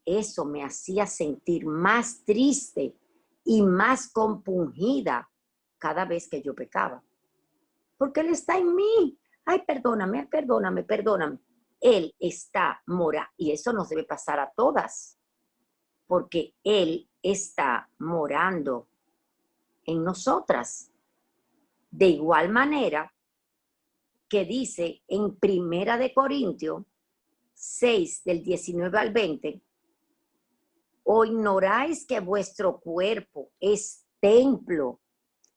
eso me hacía sentir más triste y más compungida cada vez que yo pecaba. Porque Él está en mí. Ay, perdóname, perdóname, perdóname. Él está morando. Y eso nos debe pasar a todas. Porque Él está morando en nosotras. De igual manera que dice en 1 Corintios 6, del 19 al 20, ¿o ignoráis que vuestro cuerpo es templo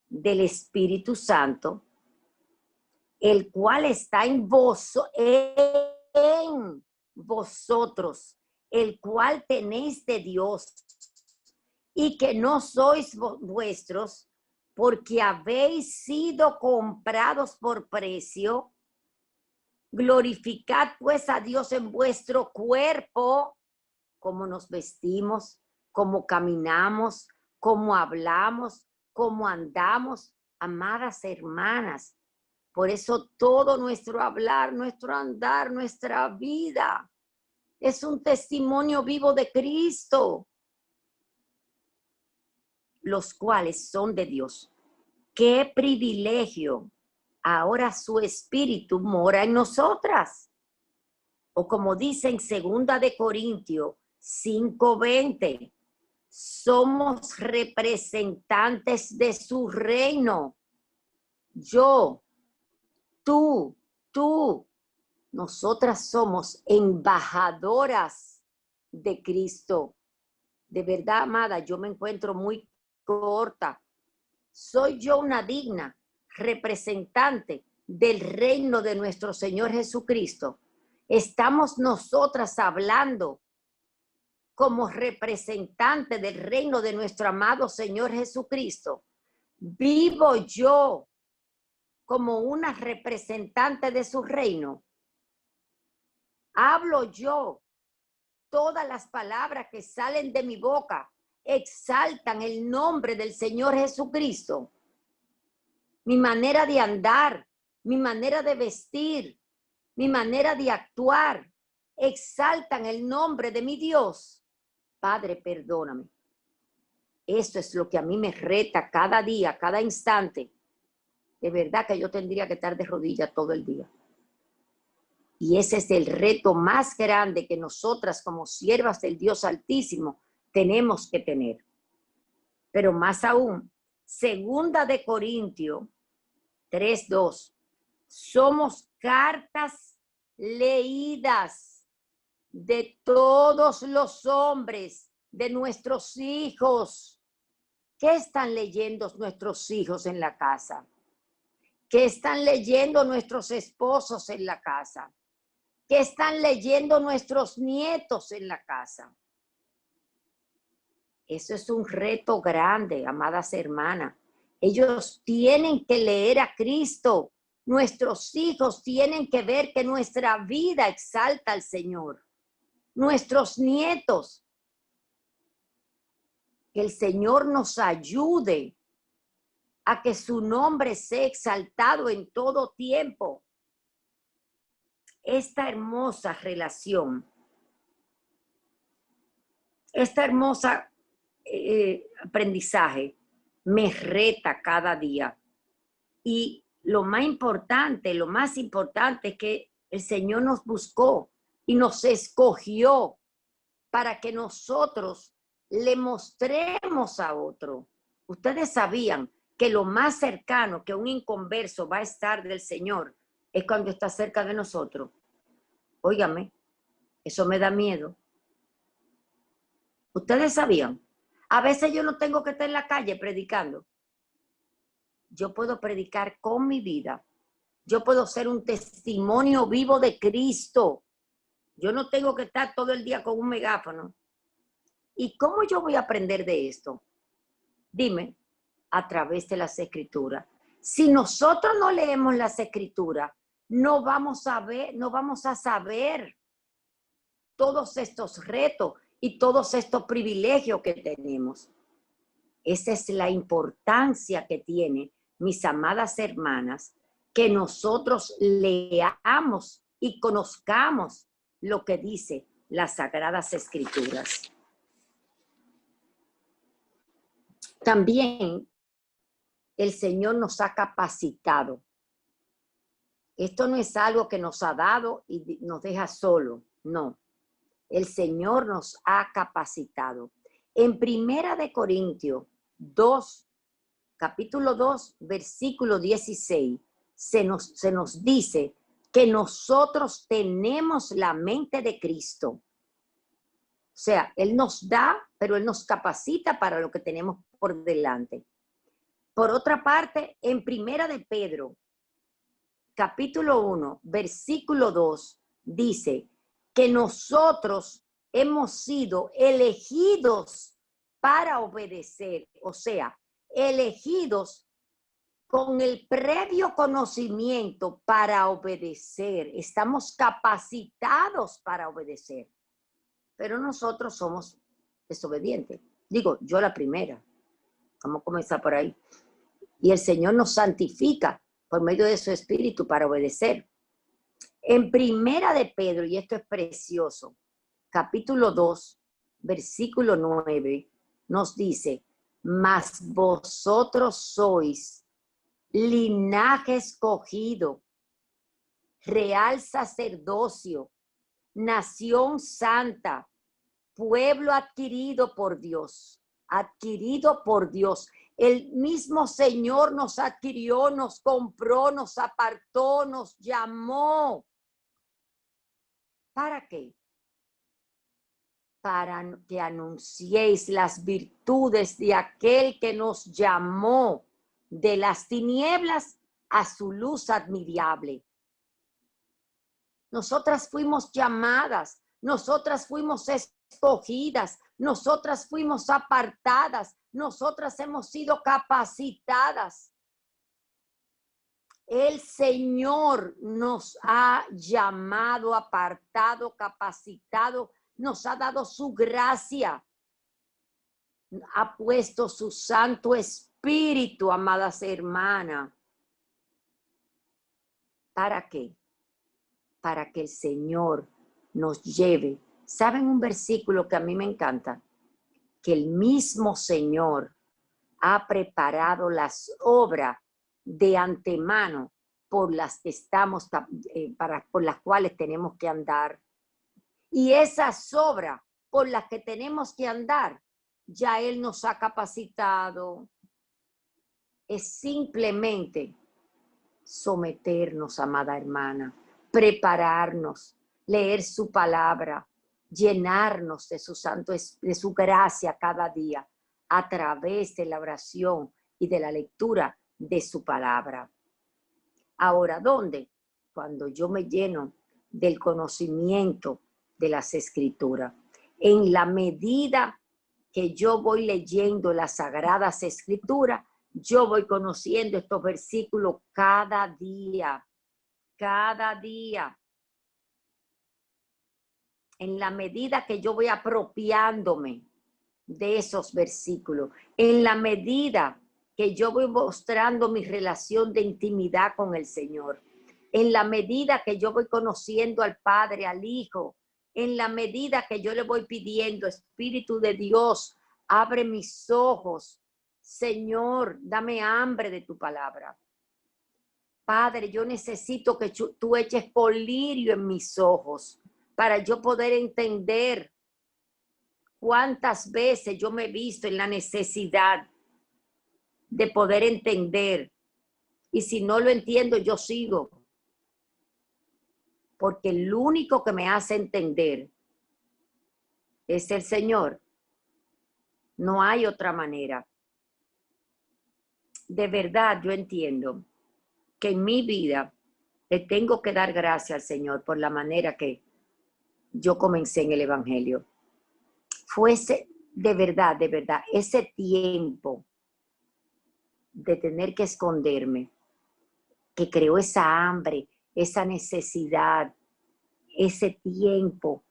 del Espíritu Santo, el cual está en vosotros, el cual tenéis de Dios, y que no sois vuestros, porque habéis sido comprados por precio? Glorificad pues a Dios en vuestro cuerpo, cómo nos vestimos, cómo caminamos, cómo hablamos, cómo andamos. Amadas hermanas, por eso todo nuestro hablar, nuestro andar, nuestra vida es un testimonio vivo de Cristo, los cuales son de Dios. ¡Qué privilegio! Ahora su Espíritu mora en nosotras. O como dice en 2 Corintios 5:20, somos representantes de su reino. Yo, tú, nosotras somos embajadoras de Cristo. De verdad, amada, yo me encuentro muy corta. Soy yo una digna representante del reino de nuestro Señor Jesucristo. Estamos nosotras hablando como representante del reino de nuestro amado Señor Jesucristo. Vivo yo como una representante de su reino. Hablo yo. Todas las palabras que salen de mi boca exaltan el nombre del Señor Jesucristo. Mi manera de andar, mi manera de vestir, mi manera de actuar, exaltan el nombre de mi Dios. Padre, perdóname. Eso es lo que a mí me reta cada día, cada instante. De verdad que yo tendría que estar de rodillas todo el día. Y ese es el reto más grande que nosotras como siervas del Dios Altísimo tenemos que tener. Pero más aún, 2 Corintios 3:2, somos cartas leídas de todos los hombres, de nuestros hijos. ¿Qué están leyendo nuestros hijos en la casa? ¿Qué están leyendo nuestros esposos en la casa? ¿Qué están leyendo nuestros nietos en la casa? Eso es un reto grande, amadas hermanas. Ellos tienen que leer a Cristo. Nuestros hijos tienen que ver que nuestra vida exalta al Señor. Nuestros nietos. Que el Señor nos ayude a que su nombre sea exaltado en todo tiempo. Esta hermosa relación, esta hermosa aprendizaje me reta cada día. Y lo más importante es que el Señor nos buscó y nos escogió para que nosotros le mostremos a otro. Ustedes sabían que lo más cercano que un inconverso va a estar del Señor es cuando está cerca de nosotros. Óigame, eso me da miedo. ¿Ustedes sabían? A veces yo no tengo que estar en la calle predicando. Yo puedo predicar con mi vida. Yo puedo ser un testimonio vivo de Cristo. Yo no tengo que estar todo el día con un megáfono. ¿Y cómo yo voy a aprender de esto? Dime, a través de las Escrituras. Si nosotros no leemos las Escrituras, no vamos a saber todos estos retos y todos estos privilegios que tenemos. Esa es la importancia que tiene, mis amadas hermanas, que nosotros leamos y conozcamos lo que dice las Sagradas Escrituras. También el Señor nos ha capacitado. Esto no es algo que nos ha dado y nos deja solo, no. El Señor nos ha capacitado. En 1 Corintios 2, capítulo 2, versículo 16, se nos dice que nosotros tenemos la mente de Cristo. O sea, Él nos da, pero Él nos capacita para lo que tenemos por delante. Por otra parte, en 1 de Pedro, capítulo 1, versículo 2, dice que nosotros hemos sido elegidos para obedecer, o sea, elegidos con el previo conocimiento para obedecer. Estamos capacitados para obedecer, pero nosotros somos desobedientes. Digo, yo la primera. Vamos a comenzar por ahí. Y el Señor nos santifica por medio de su Espíritu para obedecer. En 1 de Pedro, y esto es precioso, capítulo 2, versículo 9, nos dice, mas vosotros sois linaje escogido, real sacerdocio, nación santa, pueblo adquirido por Dios. Adquirido por Dios. El mismo Señor nos adquirió, nos compró, nos apartó, nos llamó. ¿Para qué? Para que anunciéis las virtudes de aquel que nos llamó de las tinieblas a su luz admirable. Nosotras fuimos llamadas, nosotras fuimos escogidas, nosotras fuimos apartadas, nosotras hemos sido capacitadas. El Señor nos ha llamado, apartado, capacitado, nos ha dado su gracia, ha puesto su Santo Espíritu, amadas hermanas. ¿Para qué? Para que el Señor nos lleve. ¿Saben un versículo que a mí me encanta? Que el mismo Señor ha preparado las obras de antemano por las que estamos, por las cuales tenemos que andar. Y esas obras por las que tenemos que andar, ya Él nos ha capacitado. Es simplemente someternos, amada hermana, prepararnos, leer su palabra, llenarnos de su santo, de su gracia cada día a través de la oración y de la lectura de su palabra. Ahora, ¿dónde? Cuando yo me lleno del conocimiento de las Escrituras. En la medida que yo voy leyendo las Sagradas Escrituras, yo voy conociendo estos versículos cada día. Cada día. En la medida que yo voy apropiándome de esos versículos, en la medida que yo voy mostrando mi relación de intimidad con el Señor, en la medida que yo voy conociendo al Padre, al Hijo, en la medida que yo le voy pidiendo, Espíritu de Dios, abre mis ojos, Señor, dame hambre de tu palabra. Padre, yo necesito que tú eches colirio en mis ojos para yo poder entender cuántas veces yo me he visto en la necesidad de poder entender. Y si no lo entiendo, yo sigo. porque el único que me hace entender es el Señor. No hay otra manera. De verdad yo entiendo que en mi vida le tengo que dar gracias al Señor por la manera que yo comencé en el Evangelio. Fuese de verdad, ese tiempo de tener que esconderme, que creó esa hambre, esa necesidad, ese tiempo,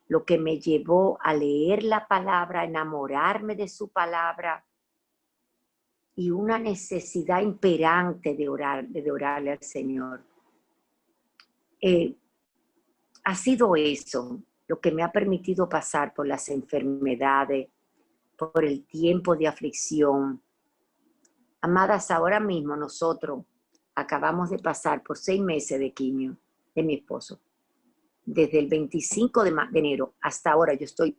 lo que me llevó a leer la palabra, a enamorarme de su palabra y una necesidad imperante de orarle al Señor. Ha sido eso lo que me ha permitido pasar por las enfermedades, por el tiempo de aflicción. Amadas, ahora mismo nosotros acabamos de pasar por 6 meses de quimio de mi esposo. Desde el 25 de enero hasta ahora yo estoy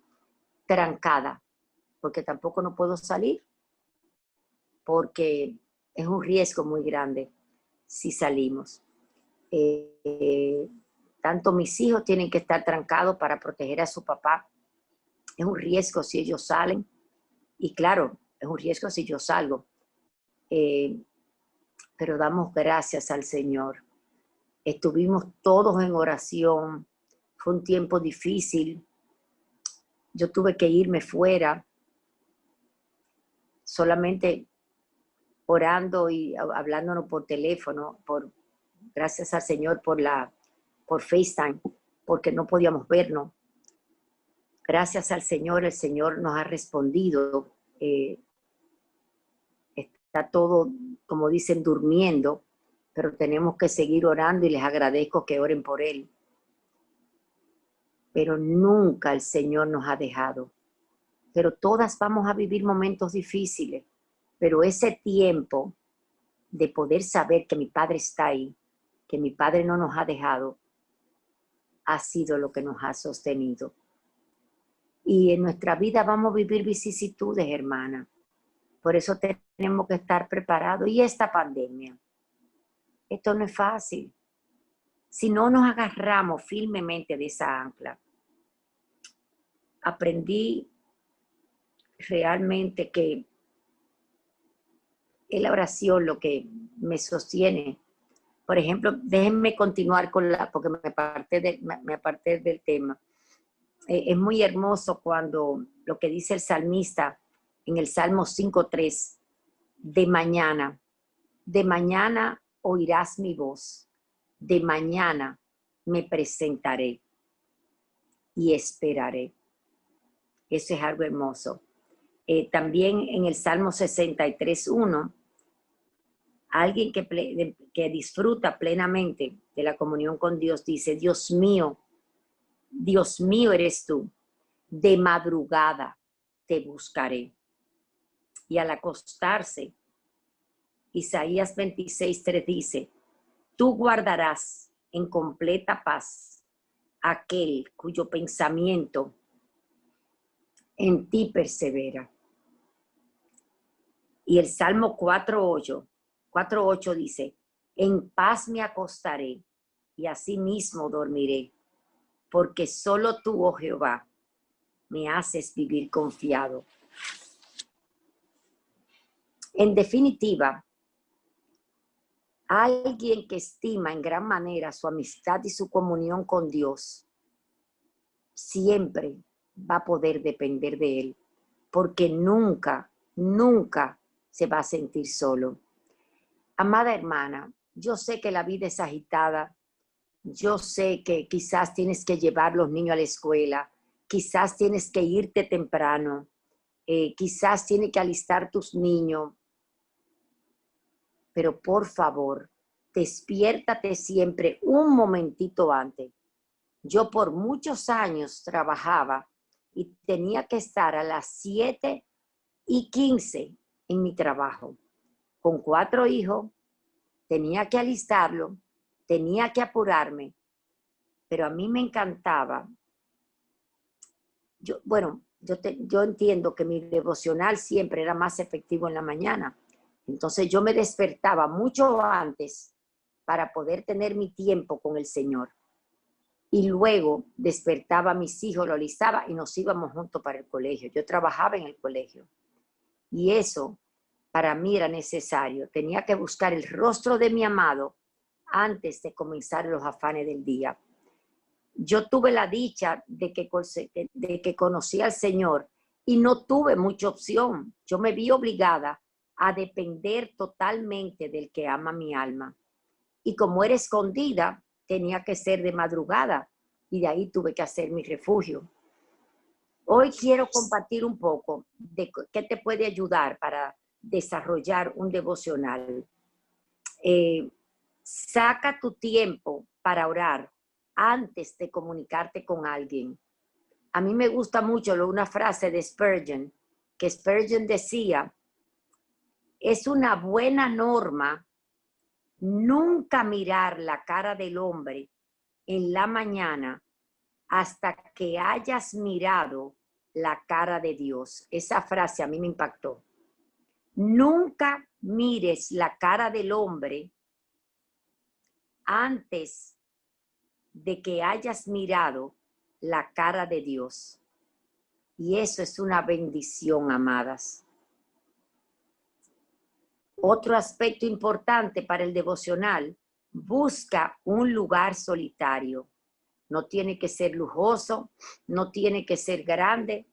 trancada porque tampoco no puedo salir porque es un riesgo muy grande si salimos. Tanto mis hijos tienen que estar trancados para proteger a su papá. Es un riesgo si ellos salen y claro, es un riesgo si yo salgo. Pero damos gracias al Señor. Estuvimos todos en oración. Fue un tiempo difícil. Yo tuve que irme fuera, solamente orando y hablándonos por teléfono, gracias al Señor por FaceTime, porque no podíamos vernos. Gracias al Señor, el Señor nos ha respondido. Está todo, como dicen, durmiendo, pero tenemos que seguir orando y les agradezco que oren por él. Pero nunca el Señor nos ha dejado. Pero todas vamos a vivir momentos difíciles, pero ese tiempo de poder saber que mi Padre está ahí, que mi Padre no nos ha dejado, ha sido lo que nos ha sostenido. Y en nuestra vida vamos a vivir vicisitudes, hermana. Por eso tenemos que estar preparados. Y esta pandemia, esto no es fácil. Si no nos agarramos firmemente de esa ancla, aprendí realmente que es la oración lo que me sostiene. Por ejemplo, déjenme continuar porque me aparté del tema. Es muy hermoso cuando lo que dice el salmista en el Salmo 5:3, de mañana oirás mi voz, de mañana me presentaré y esperaré. Eso es algo hermoso. También en el Salmo 63:1, alguien que disfruta plenamente de la comunión con Dios dice: Dios mío eres tú, de madrugada te buscaré. Y al acostarse, Isaías 26:3 dice: tú guardarás en completa paz aquel cuyo pensamiento en ti persevera. Y el Salmo 4:8 dice: en paz me acostaré y asimismo dormiré, porque solo tú, oh Jehová, me haces vivir confiado. En definitiva, alguien que estima en gran manera su amistad y su comunión con Dios, siempre va a poder depender de Él, porque nunca se va a sentir solo. Amada hermana, yo sé que la vida es agitada, yo sé que quizás tienes que llevar los niños a la escuela, quizás tienes que irte temprano, quizás tienes que alistar tus niños, pero por favor, despiértate siempre un momentito antes. Yo por muchos años trabajaba y tenía que estar a las 7:15 en mi trabajo. Con 4 hijos, tenía que alistarlo, tenía que apurarme, pero a mí me encantaba. Yo entiendo que mi devocional siempre era más efectivo en la mañana. Entonces yo me despertaba mucho antes para poder tener mi tiempo con el Señor. y luego despertaba a mis hijos, lo alisaba y nos íbamos juntos para el colegio. Yo trabajaba en el colegio y eso para mí era necesario. Tenía que buscar el rostro de mi amado antes de comenzar los afanes del día. Yo tuve la dicha de que conocí al Señor y no tuve mucha opción. Yo me vi obligada a depender totalmente del que ama mi alma. Y como era escondida, tenía que ser de madrugada y de ahí tuve que hacer mi refugio. Hoy quiero compartir un poco de qué te puede ayudar para desarrollar un devocional. Saca tu tiempo para orar antes de comunicarte con alguien. A mí me gusta mucho una frase de Spurgeon, que Spurgeon decía, es una buena norma nunca mirar la cara del hombre en la mañana hasta que hayas mirado la cara de Dios. Esa frase a mí me impactó. Nunca mires la cara del hombre antes de que hayas mirado la cara de Dios. Y eso es una bendición, amadas. Otro aspecto importante para el devocional, busca un lugar solitario. No tiene que ser lujoso, no tiene que ser grande.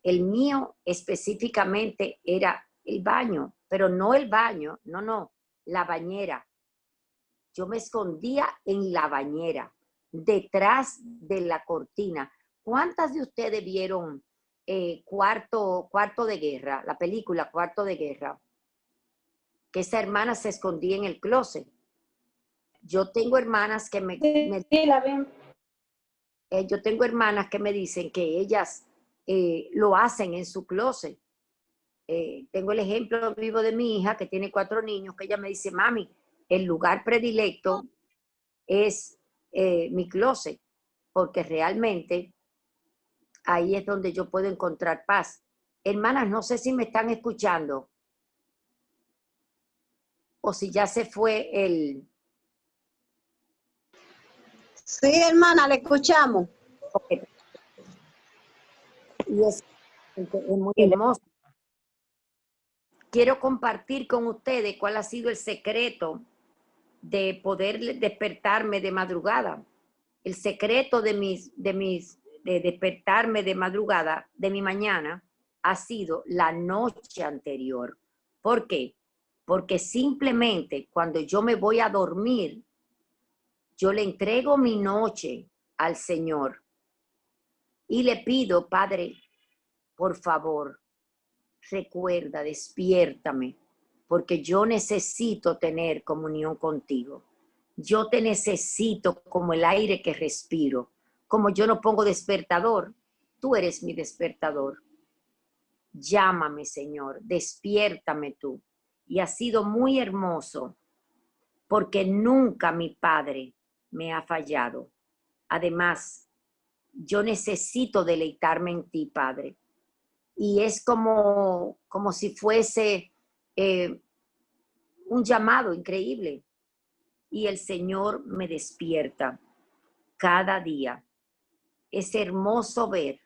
El mío específicamente era el baño, pero no el baño, no, la bañera. Yo me escondía en la bañera, detrás de la cortina. ¿Cuántas de ustedes vieron Cuarto de Guerra, la película Cuarto de Guerra? Que esa hermana se escondía en el closet. Yo tengo hermanas que yo tengo hermanas que me dicen que ellas lo hacen en su closet. Tengo el ejemplo vivo de mi hija que tiene 4 niños, que ella me dice, mami, el lugar predilecto es mi closet, porque realmente ahí es donde yo puedo encontrar paz. Hermanas, no sé si me están escuchando o si ya se fue el... Sí, hermana, le escuchamos. Okay. Y es muy hermoso. Quiero compartir con ustedes cuál ha sido el secreto de poder despertarme de madrugada. El secreto de despertarme de madrugada, de mi mañana, ha sido la noche anterior. ¿Por qué? Porque simplemente cuando yo me voy a dormir, yo le entrego mi noche al Señor y le pido, Padre, por favor, recuerda, despiértame, porque yo necesito tener comunión contigo. Yo te necesito como el aire que respiro. Como yo no pongo despertador, tú eres mi despertador. Llámame, Señor, despiértame tú. Y ha sido muy hermoso, porque nunca mi Padre me ha fallado. Además, yo necesito deleitarme en ti, Padre. Y es como si fuese un llamado increíble. Y el Señor me despierta cada día. Es hermoso ver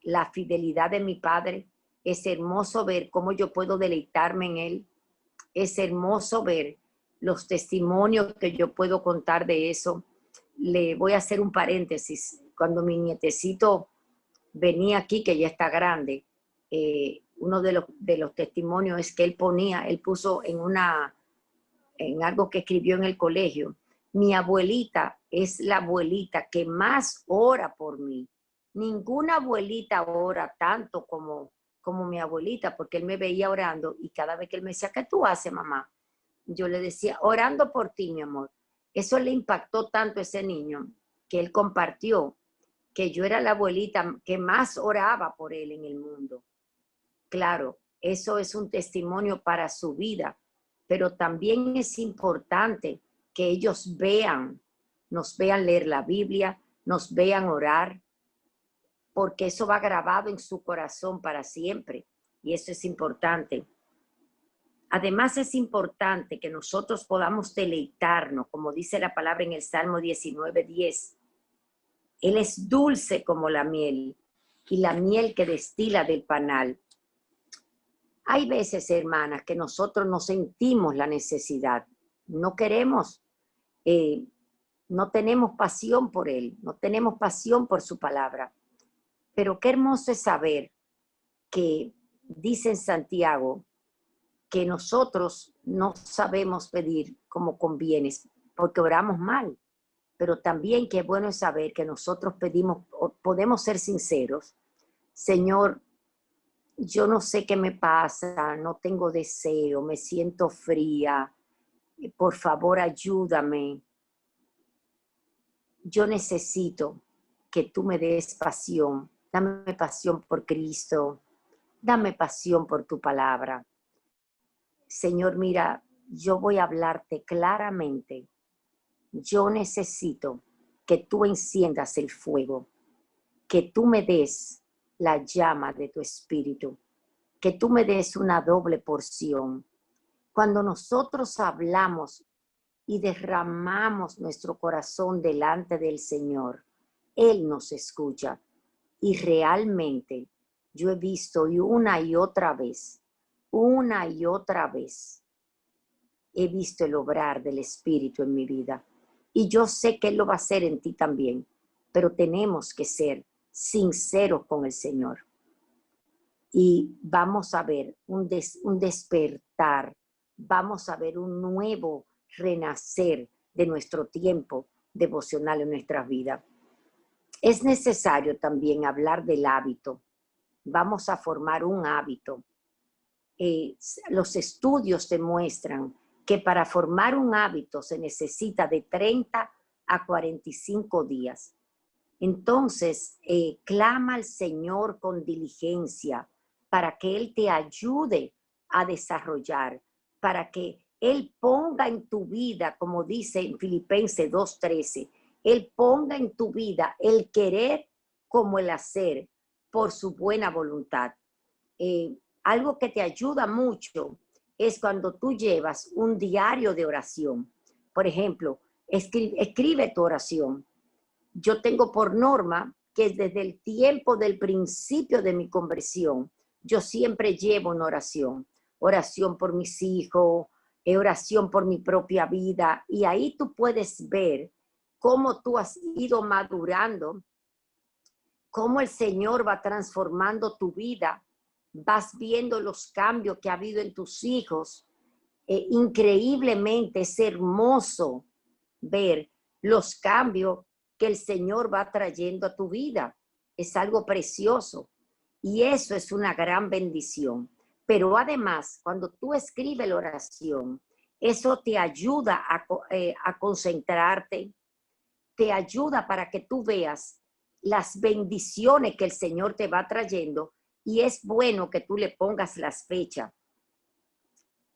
la fidelidad de mi Padre. Es hermoso ver cómo yo puedo deleitarme en Él. Es hermoso ver los testimonios que yo puedo contar de eso. Le voy a hacer un paréntesis. Cuando mi nietecito venía aquí, que ya está grande, uno de los testimonios es que él puso en algo que escribió en el colegio, mi abuelita es la abuelita que más ora por mí. Ninguna abuelita ora tanto como mi abuelita, porque él me veía orando y cada vez que él me decía, ¿qué tú haces, mamá? Yo le decía, orando por ti, mi amor. Eso le impactó tanto a ese niño que él compartió que yo era la abuelita que más oraba por él en el mundo. Claro, eso es un testimonio para su vida, pero también es importante que ellos nos vean leer la Biblia, nos vean orar, porque eso va grabado en su corazón para siempre, y eso es importante. Además es importante que nosotros podamos deleitarnos, como dice la palabra en el Salmo 19:10. Él es dulce como la miel y la miel que destila del panal. Hay veces, hermanas, que nosotros no sentimos la necesidad, no queremos, no tenemos pasión por Él, no tenemos pasión por su palabra. Pero qué hermoso es saber que dice en Santiago que nosotros no sabemos pedir como conviene, porque oramos mal. Pero también qué bueno es saber que nosotros pedimos, podemos ser sinceros. Señor, yo no sé qué me pasa, no tengo deseo, me siento fría, por favor ayúdame. Yo necesito que tú me des pasión, dame pasión por Cristo, dame pasión por tu palabra. Señor, mira, yo voy a hablarte claramente. Yo necesito que tú enciendas el fuego, que tú me des la llama de tu espíritu, que tú me des una doble porción. Cuando nosotros hablamos y derramamos nuestro corazón delante del Señor, Él nos escucha. Y realmente yo he visto una y otra vez, he visto el obrar del Espíritu en mi vida. Y yo sé que Él lo va a hacer en ti también, pero tenemos que ser sinceros con el Señor. Y vamos a ver un despertar, vamos a ver un nuevo renacer de nuestro tiempo devocional en nuestras vidas. Es necesario también hablar del hábito. Vamos a formar un hábito. Los estudios demuestran que para formar un hábito se necesita de 30 a 45 días. Entonces, clama al Señor con diligencia para que Él te ayude a desarrollar, para que Él ponga en tu vida, como dice en Filipenses 2:13, Él ponga en tu vida el querer como el hacer por su buena voluntad. Algo que te ayuda mucho es cuando tú llevas un diario de oración. Por ejemplo, escribe tu oración. Yo tengo por norma que desde el tiempo del principio de mi conversión, yo siempre llevo una oración. Oración por mis hijos, oración por mi propia vida. Y ahí tú puedes ver cómo tú has ido madurando, cómo el Señor va transformando tu vida. Vas viendo los cambios que ha habido en tus hijos. Increíblemente es hermoso ver los cambios que el Señor va trayendo a tu vida. Es algo precioso. Y eso es una gran bendición. Pero además, cuando tú escribes la oración, eso te ayuda a concentrarte, te ayuda para que tú veas las bendiciones que el Señor te va trayendo, y es bueno que tú le pongas las fechas.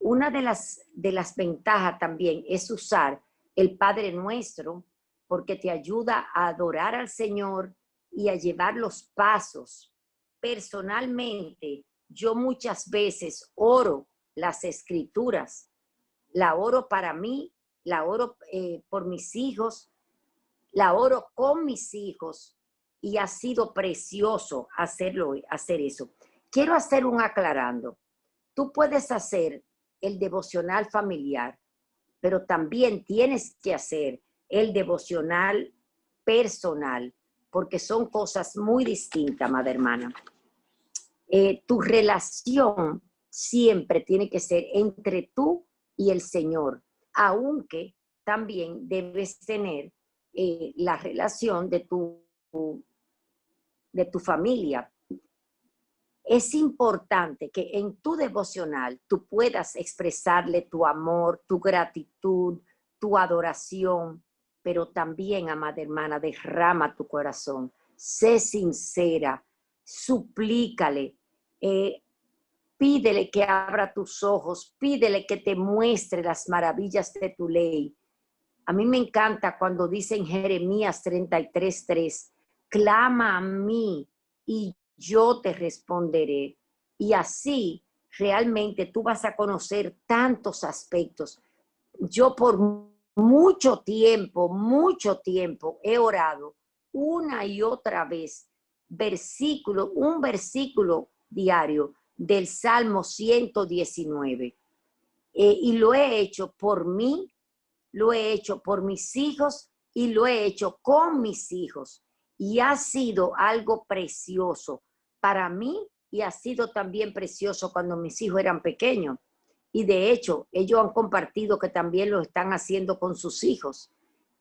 Una de las ventajas también es usar el Padre Nuestro, porque te ayuda a adorar al Señor y a llevar los pasos. Personalmente, yo muchas veces oro las escrituras, la oro para mí, la oro por mis hijos, la oro con mis hijos, y ha sido precioso hacer eso. Quiero hacer un aclarando. Tú puedes hacer el devocional familiar, pero también tienes que hacer el devocional personal, porque son cosas muy distintas, madre hermana. Tu relación siempre tiene que ser entre tú y el Señor, aunque también debes tener la relación de tu familia. Es importante que en tu devocional tú puedas expresarle tu amor, tu gratitud, tu adoración, pero también, amada hermana, derrama tu corazón. Sé sincera, suplícale, pídele que abra tus ojos, pídele que te muestre las maravillas de tu ley. A mí me encanta cuando dice en Jeremías 33:3, clama a mí y yo te responderé. Y así realmente tú vas a conocer tantos aspectos. Yo por mucho tiempo he orado una y otra vez, un versículo diario del Salmo 119. Y lo he hecho por mí, lo he hecho por mis hijos y lo he hecho con mis hijos. Y ha sido algo precioso para mí y ha sido también precioso cuando mis hijos eran pequeños. Y de hecho, ellos han compartido que también lo están haciendo con sus hijos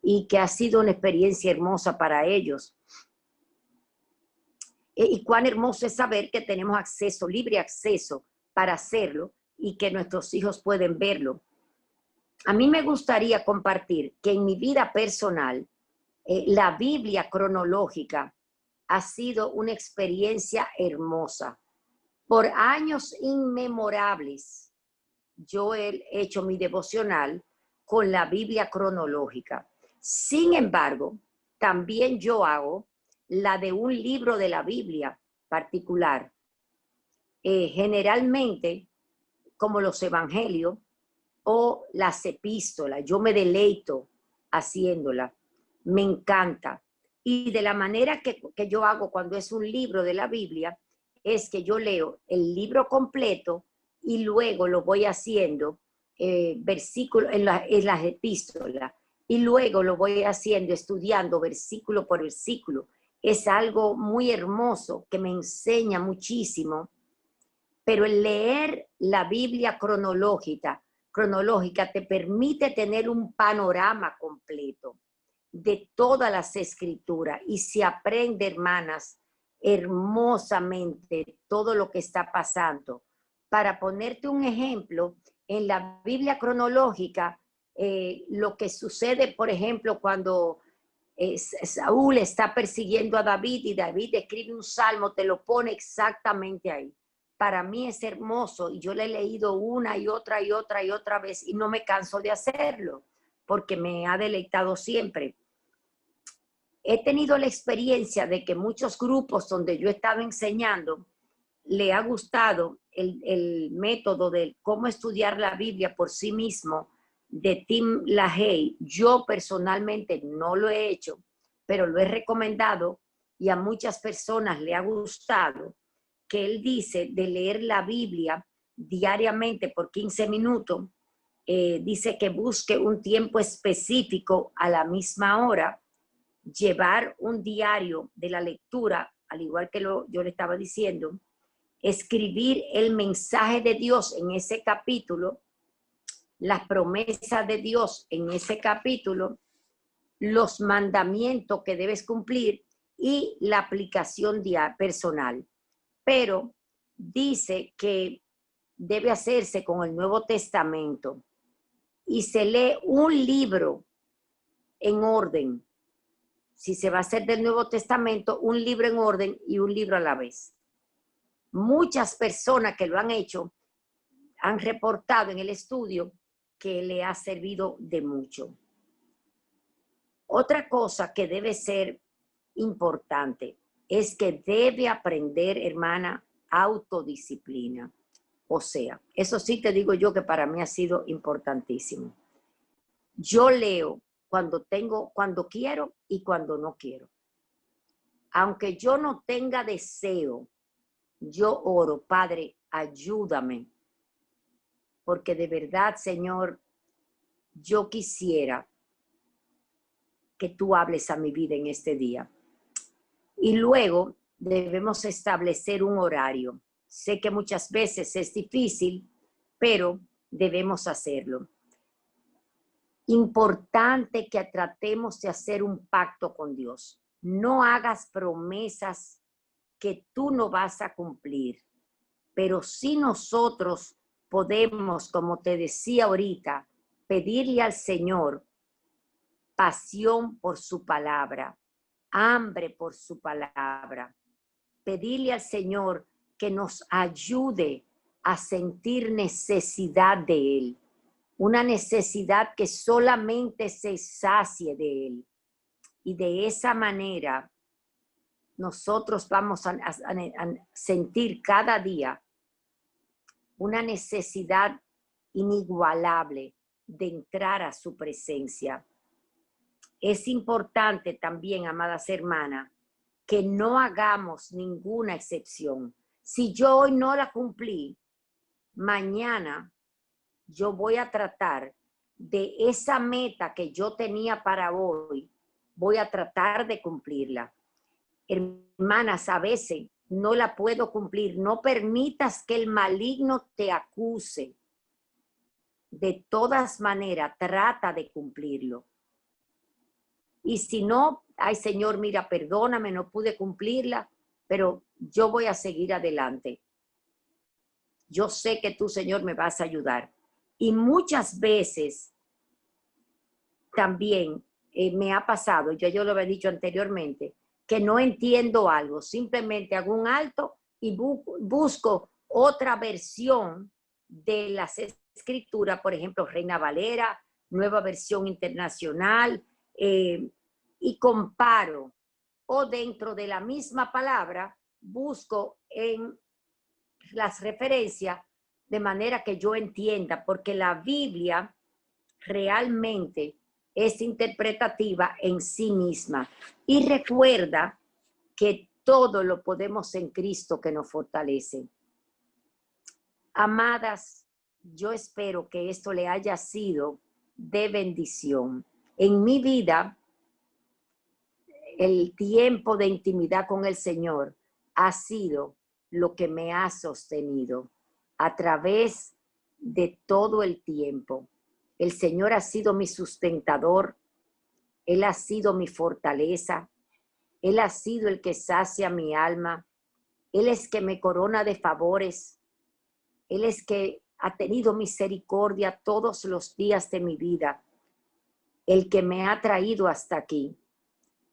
y que ha sido una experiencia hermosa para ellos. Y cuán hermoso es saber que tenemos acceso, libre acceso para hacerlo y que nuestros hijos pueden verlo. A mí me gustaría compartir que en mi vida personal, la Biblia cronológica ha sido una experiencia hermosa. Por años inmemorables, yo he hecho mi devocional con la Biblia cronológica. Sin embargo, también yo hago la de un libro de la Biblia particular. Generalmente, como los evangelios o las epístolas, yo me deleito haciéndola, me encanta. Y de la manera que yo hago cuando es un libro de la Biblia, es que yo leo el libro completo y luego lo voy haciendo versículo en las epístolas y luego lo voy haciendo, estudiando versículo por versículo. Es algo muy hermoso que me enseña muchísimo, pero el leer la Biblia cronológica te permite tener un panorama completo de todas las escrituras y se aprende, hermanas, hermosamente todo lo que está pasando. Para ponerte un ejemplo, en la Biblia cronológica, lo que sucede, por ejemplo, cuando Saúl está persiguiendo a David y David escribe un salmo, te lo pone exactamente ahí. Para mí es hermoso y yo le he leído una y otra y otra y otra vez y no me canso de hacerlo porque me ha deleitado siempre. He tenido la experiencia de que muchos grupos donde yo he estado enseñando le ha gustado el método de cómo estudiar la Biblia por sí mismo de Tim LaHaye. Yo personalmente no lo he hecho, pero lo he recomendado y a muchas personas le ha gustado, que él dice de leer la Biblia diariamente por 15 minutos. Dice que busque un tiempo específico a la misma hora, llevar un diario de la lectura, al igual que yo le estaba diciendo, escribir el mensaje de Dios en ese capítulo, las promesas de Dios en ese capítulo, los mandamientos que debes cumplir y la aplicación personal. Pero dice que debe hacerse con el Nuevo Testamento y se lee un libro en orden. Si se va a hacer del Nuevo Testamento, un libro en orden y un libro a la vez. Muchas personas que lo han hecho han reportado en el estudio que le ha servido de mucho. Otra cosa que debe ser importante es que debe aprender, hermana, autodisciplina. O sea, eso sí te digo yo que para mí ha sido importantísimo. Yo leo cuando quiero y cuando no quiero. Aunque yo no tenga deseo, yo oro, Padre, ayúdame. Porque de verdad, Señor, yo quisiera que tú hables a mi vida en este día. Y luego debemos establecer un horario. Sé que muchas veces es difícil, pero debemos hacerlo. Importante que tratemos de hacer un pacto con Dios. No hagas promesas que tú no vas a cumplir, pero si nosotros podemos, como te decía ahorita, pedirle al Señor pasión por su palabra, hambre por su palabra, pedirle al Señor que nos ayude a sentir necesidad de Él, una necesidad que solamente se sacie de Él. Y de esa manera nosotros vamos a sentir cada día una necesidad inigualable de entrar a su presencia. Es importante también, amadas hermanas, que no hagamos ninguna excepción. Si yo hoy no la cumplí, mañana yo voy a tratar de esa meta que yo tenía para hoy, voy a tratar de cumplirla. Hermanas, a veces no la puedo cumplir. No permitas que el maligno te acuse. De todas maneras, trata de cumplirlo. Y si no, ay Señor, mira, perdóname, no pude cumplirla, pero yo voy a seguir adelante. Yo sé que tú, Señor, me vas a ayudar. Y muchas veces también me ha pasado, yo lo había dicho anteriormente, que no entiendo algo, simplemente hago un alto y busco otra versión de las escrituras, por ejemplo, Reina Valera, Nueva Versión Internacional, y comparo, o dentro de la misma palabra, busco en las referencias de manera que yo entienda, porque la Biblia realmente es interpretativa en sí misma. Y recuerda que todo lo podemos en Cristo que nos fortalece. Amadas, yo espero que esto le haya sido de bendición. En mi vida, el tiempo de intimidad con el Señor ha sido lo que me ha sostenido a través de todo el tiempo. El Señor ha sido mi sustentador, Él ha sido mi fortaleza, Él ha sido el que sacia mi alma, Él es que me corona de favores, Él es que ha tenido misericordia todos los días de mi vida, el que me ha traído hasta aquí.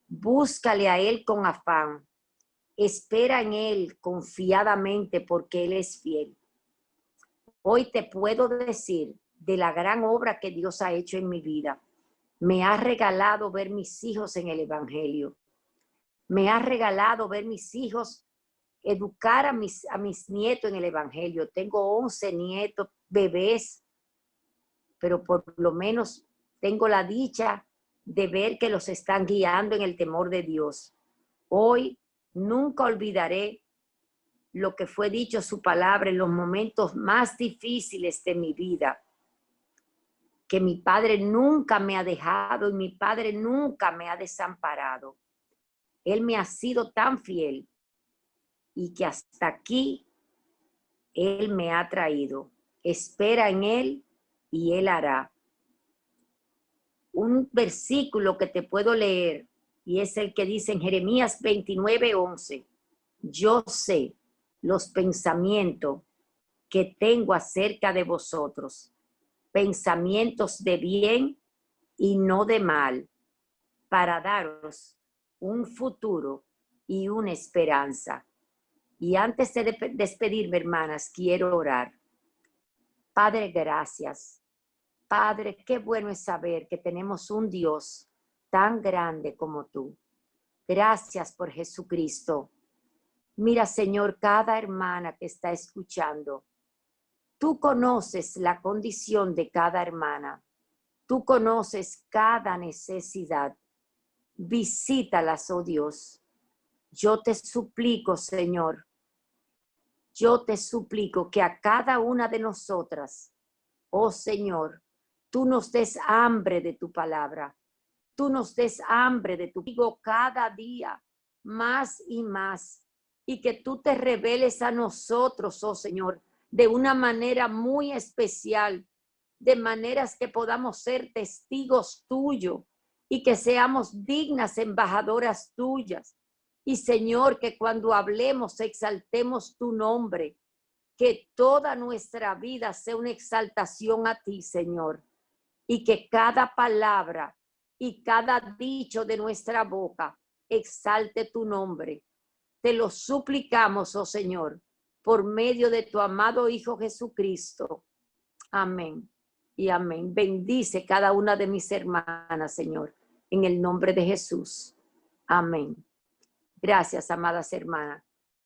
Búscale a Él con afán, espera en Él confiadamente porque Él es fiel. Hoy te puedo decir de la gran obra que Dios ha hecho en mi vida. Me ha regalado ver mis hijos en el Evangelio. Me ha regalado ver mis hijos educar a mis nietos en el Evangelio. Tengo 11 nietos, bebés, pero por lo menos tengo la dicha de ver que los están guiando en el temor de Dios. Hoy nunca olvidaré lo que fue dicho su palabra en los momentos más difíciles de mi vida, que mi Padre nunca me ha dejado y mi Padre nunca me ha desamparado. Él me ha sido tan fiel y que hasta aquí Él me ha traído. Espera en Él y Él hará. Un versículo que te puedo leer y es el que dice en Jeremías 29:11. Yo sé los pensamientos que tengo acerca de vosotros, pensamientos de bien y no de mal, para daros un futuro y una esperanza. Y antes de despedirme, hermanas, quiero orar. Padre, gracias. Padre, qué bueno es saber que tenemos un Dios tan grande como tú. Gracias por Jesucristo. Mira, Señor, cada hermana que está escuchando, tú conoces la condición de cada hermana. Tú conoces cada necesidad. Visítalas, oh Dios. Yo te suplico, Señor, yo te suplico que a cada una de nosotras, oh Señor, tú nos des hambre de tu palabra. Tú nos des hambre de tu digo cada día, más y más. Y que tú te reveles a nosotros, oh Señor, de una manera muy especial, de maneras que podamos ser testigos tuyos y que seamos dignas embajadoras tuyas. Y Señor, que cuando hablemos exaltemos tu nombre, que toda nuestra vida sea una exaltación a ti, Señor, y que cada palabra y cada dicho de nuestra boca exalte tu nombre. Te lo suplicamos, oh Señor, por medio de tu amado Hijo Jesucristo. Amén y amén. Bendice cada una de mis hermanas, Señor, en el nombre de Jesús. Amén. Gracias, amadas hermanas.